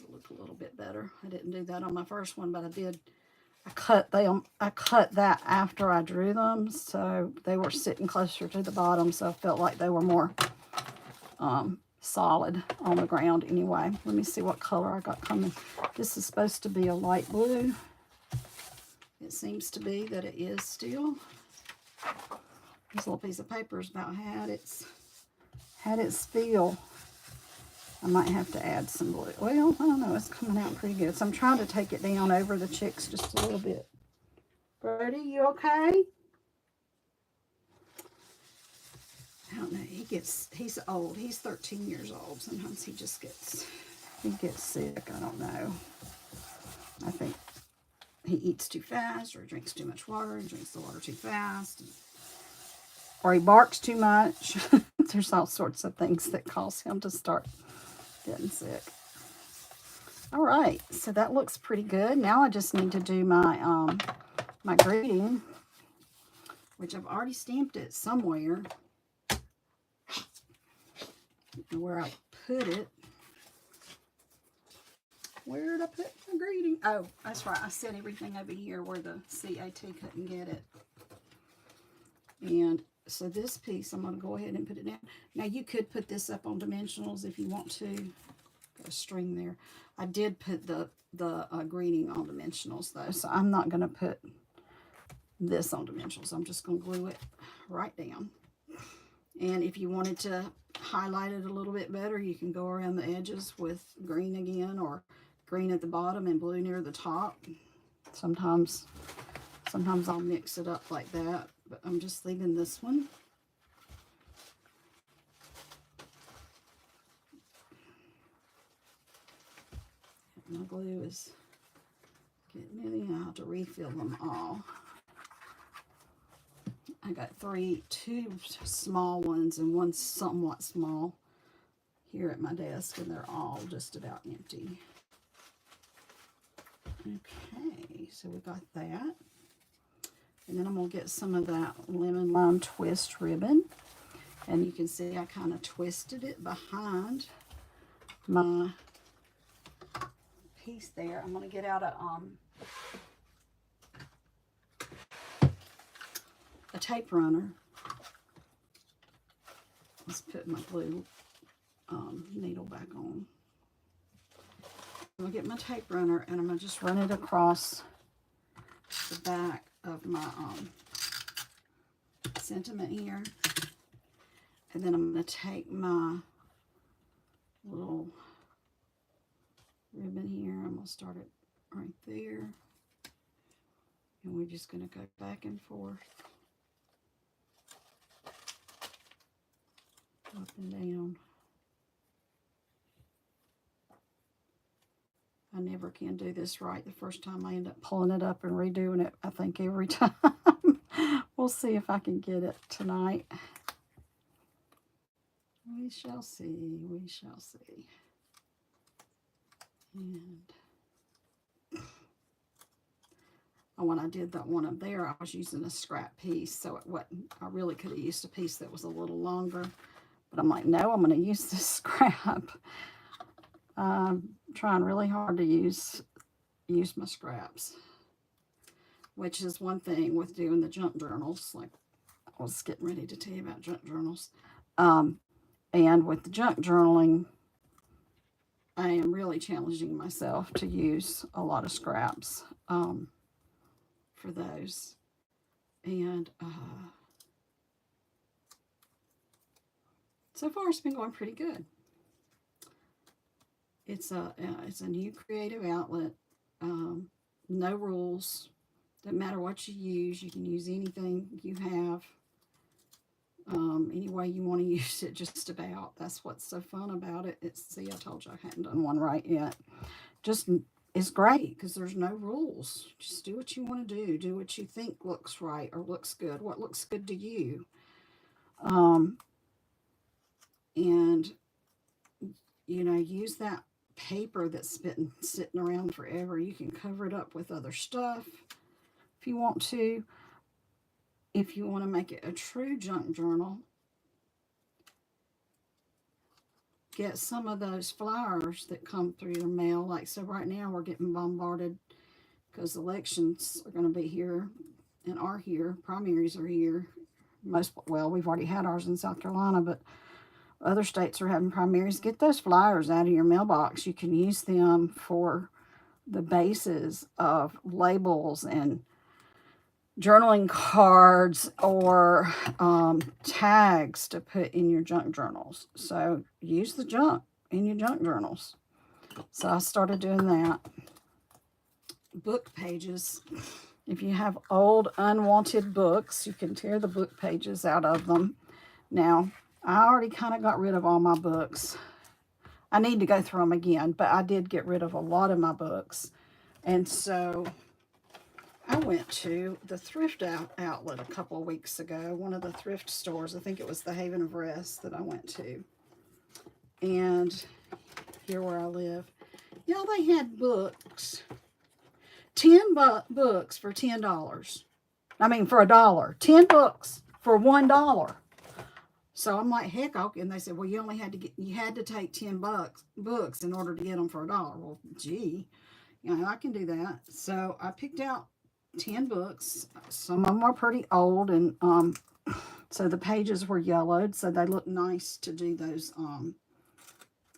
Look a little bit better. I didn't do that on my first one, but I did. I cut that after I drew them, so they were sitting closer to the bottom, so I felt like they were more solid on the ground anyway. Let me see what color I got coming. This is supposed to be a light blue. It seems to be that it is still. This little piece of paper is about had its feel. I might have to add some blue. Well, I don't know. It's coming out pretty good. So I'm trying to take it down over the chicks just a little bit. Brody, you okay? I don't know. He's old. He's 13 years old. Sometimes he gets sick. I don't know. I think he eats too fast or drinks too much water and drinks the water too fast. Or he barks too much. There's all sorts of things that cause him to start getting sick. All right, so that looks pretty good. Now I just need to do my my greeting, which I've already stamped it somewhere. I don't know where I put it. Where did I put my greeting? Oh, that's right. I set everything over here where the CAT couldn't get it. And So this piece, I'm going to go ahead and put it down. Now you could put this up on dimensionals if you want to. Got a string there. I did put the greeting on dimensionals though, so I'm not going to put this on dimensionals. I'm just going to glue it right down. And if you wanted to highlight it a little bit better, you can go around the edges with green again, or green at the bottom and blue near the top. Sometimes I'll mix it up like that, but I'm just leaving this one. My glue is getting in. I have to refill them all. I got two small ones and one somewhat small here at my desk, and they're all just about empty. Okay, so we got that. And then I'm going to get some of that lemon lime twist ribbon. And you can see I kind of twisted it behind my piece there. I'm going to get out a tape runner. Let's put my glue needle back on. I'm going to get my tape runner and I'm going to just run it across the back of my sentiment here. And then I'm going to take my little ribbon here. I'm going to start it right there. And we're just going to go back and forth, up and down. I never can do this right the first time. I end up pulling it up and redoing it, I think, every time. We'll see if I can get it tonight. We shall see. We shall see. And when I did that one up there, I was using a scrap piece, so it wasn't. I really could have used a piece that was a little longer, but I'm like, no, I'm going to use this scrap. I'm trying really hard to use my scraps, which is one thing with doing the junk journals. Like I was getting ready to tell you about junk journals. And with the junk journaling, I am really challenging myself to use a lot of scraps for those. And so far it's been going pretty good. It's a new creative outlet. No rules. Doesn't matter what you use. You can use anything you have. Any way you want to use it, just about. That's what's so fun about it. See, I told you I hadn't done one right yet. Just, it's great because there's no rules. Just do what you want to do. Do what you think looks right or looks good. What looks good to you. And, you know, use that paper that's been sitting around forever. You can cover it up with other stuff if you want to. If you want to make it a true junk journal, get some of those flyers that come through your mail. Like, so right now we're getting bombarded because elections are going to be here and are here. Primaries are here. Well, we've already had ours in South Carolina, but other states are having primaries. Get those flyers out of your mailbox. You can use them for the bases of labels and journaling cards or tags to put in your junk journals. So use the junk in your junk journals. So I started doing that. Book pages. If you have old unwanted books, you can tear the book pages out of them. Now, I already kind of got rid of all my books. I need to go through them again, but I did get rid of a lot of my books. And so I went to the thrift outlet a couple of weeks ago, one of the thrift stores. I think it was the Haven of Rest that I went to. And here where I live. Y'all, they had books. 10 books for $10. I mean, for $1. 10 books for $1. So I'm like, heck, okay. And they said, well, you had to take 10 books in order to get them for $1. Well, gee, you know, I can do that. So I picked out 10 books. Some of them are pretty old, and So the pages were yellowed, so they look nice to do those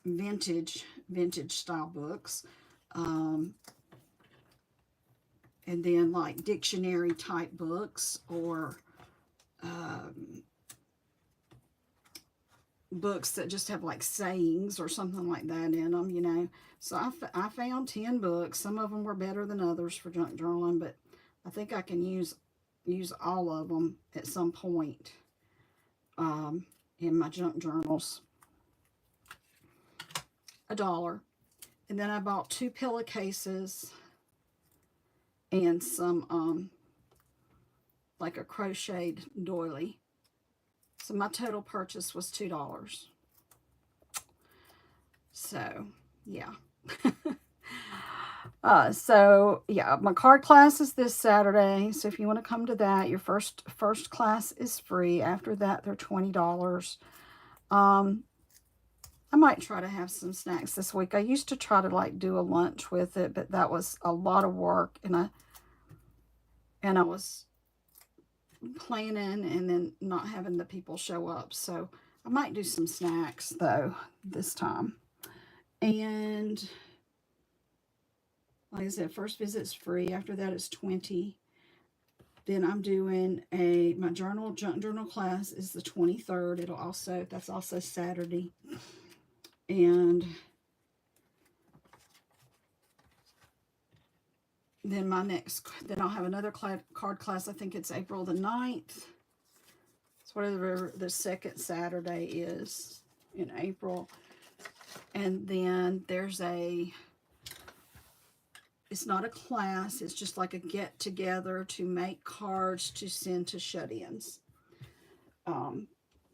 vintage style books. Um, and then like dictionary type books, or books that just have like sayings or something like that in them, you know. So I found 10 books. Some of them were better than others for junk journaling, but I think I can use all of them at some point in my junk journals. $1. And then I bought 2 pillowcases and some like a crocheted doily. So my total purchase was $2. So yeah. So yeah, my card class is this Saturday. So if you want to come to that, your first class is free. After that, they're $20. I might try to have some snacks this week. I used to try to like do a lunch with it, but that was a lot of work, and I was planning and then not having the people show up. So I might do some snacks though this time. And like I said, first visit's free. After that, it's $20. Then I'm doing my junk journal class is the 23rd. That's also Saturday. And then then I'll have another card class. I think it's April the 9th. It's whatever the second Saturday is in April. And then there's it's not a class, it's just like a get together to make cards to send to shut-ins.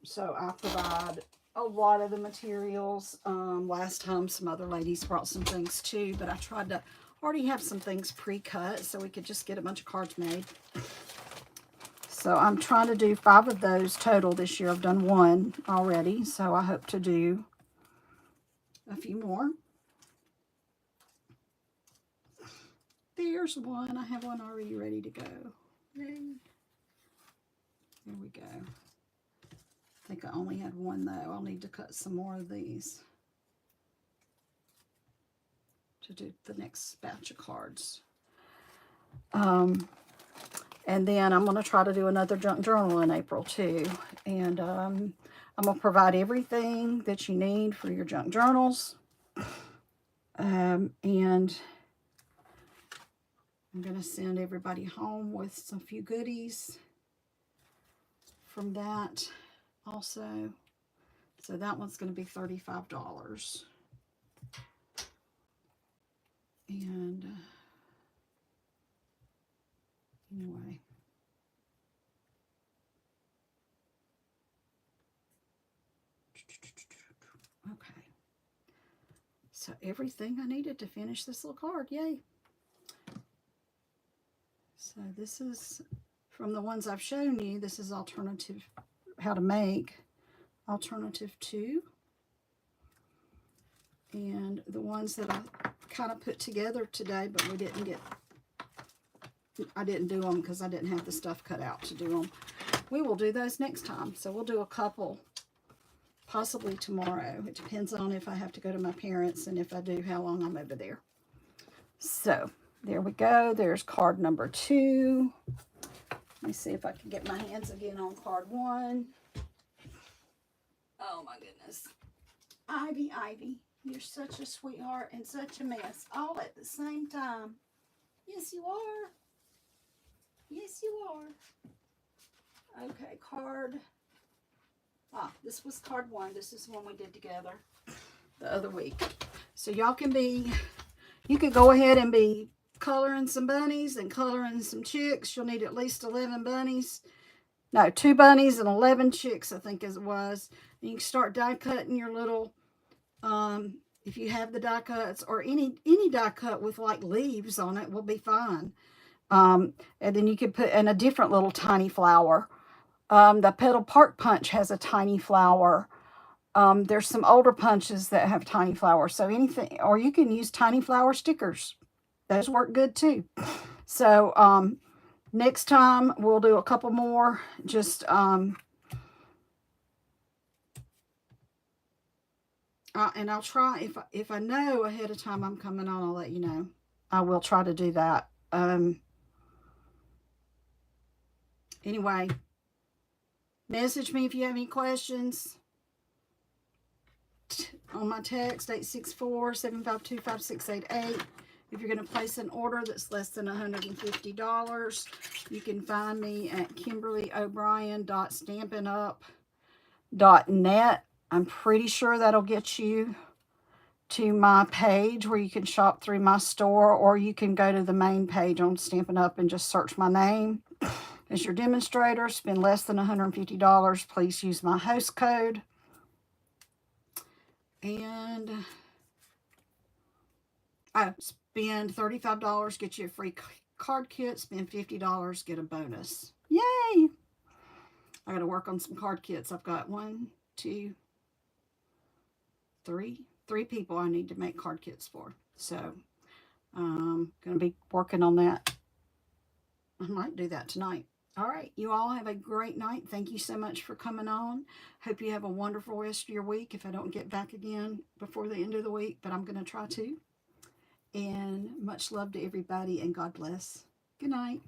So I provide a lot of the materials. Last time some other ladies brought some things too, but I tried to already have some things pre-cut so we could just get a bunch of cards made. So I'm trying to do 5 of those total this year. I've done 1 already, so I hope to do a few more. There's one. I have one already ready to go. Yay. There we go. I think I only had 1 though. I'll need to cut some more of these to do the next batch of cards. And then I'm going to try to do another junk journal in April too. And I'm going to provide everything that you need for your junk journals. And I'm going to send everybody home with some few goodies from that also. So that one's going to be $35. And anyway. Okay. So everything I needed to finish this little card. Yay. So this is from the ones I've shown you. This is alternative, how to make alternative 2. And the ones that I kind of put together today, but I didn't do them because I didn't have the stuff cut out to do them. We will do those next time. So we'll do a couple, possibly tomorrow. It depends on if I have to go to my parents, and if I do, how long I'm over there. So there we go. There's card number 2. Let me see if I can get my hands again on card 1. Oh my goodness. Ivy, you're such a sweetheart and such a mess all at the same time. Yes, you are. Yes, you are. Okay, this was card 1. This is one we did together the other week. So y'all you could go ahead and be coloring some bunnies and coloring some chicks. You'll need at least 11 bunnies. No, 2 bunnies and 11 chicks, I think as it was. And you can start die cutting your little, if you have the die cuts, or any die cut with like leaves on it will be fine. And then you could put in a different little tiny flower. The Petal Park Punch has a tiny flower. There's some older punches that have tiny flowers. So anything, or you can use tiny flower stickers. Those work good too. So next time we'll do a couple more. Just And I'll try, if I know ahead of time I'm coming on, I'll let you know. I will try to do that. Anyway, message me if you have any questions on my text 864-752-5688. If you're going to place an order that's less than $150, you can find me at kimberlyobrien.stampinup.net. I'm pretty sure that'll get you to my page where you can shop through my store, or you can go to the main page on Stampin' Up and just search my name as your demonstrator. Spend less than $150. Please use my host code. And spend $35, get you a free card kit. Spend $50, get a bonus. Yay! I got to work on some card kits. I've got 3 people I need to make card kits for. So I'm going to be working on that. I might do that tonight. All right. You all have a great night. Thank you so much for coming on. Hope you have a wonderful rest of your week if I don't get back again before the end of the week, but I'm going to try to. And much love to everybody, and God bless. Good night.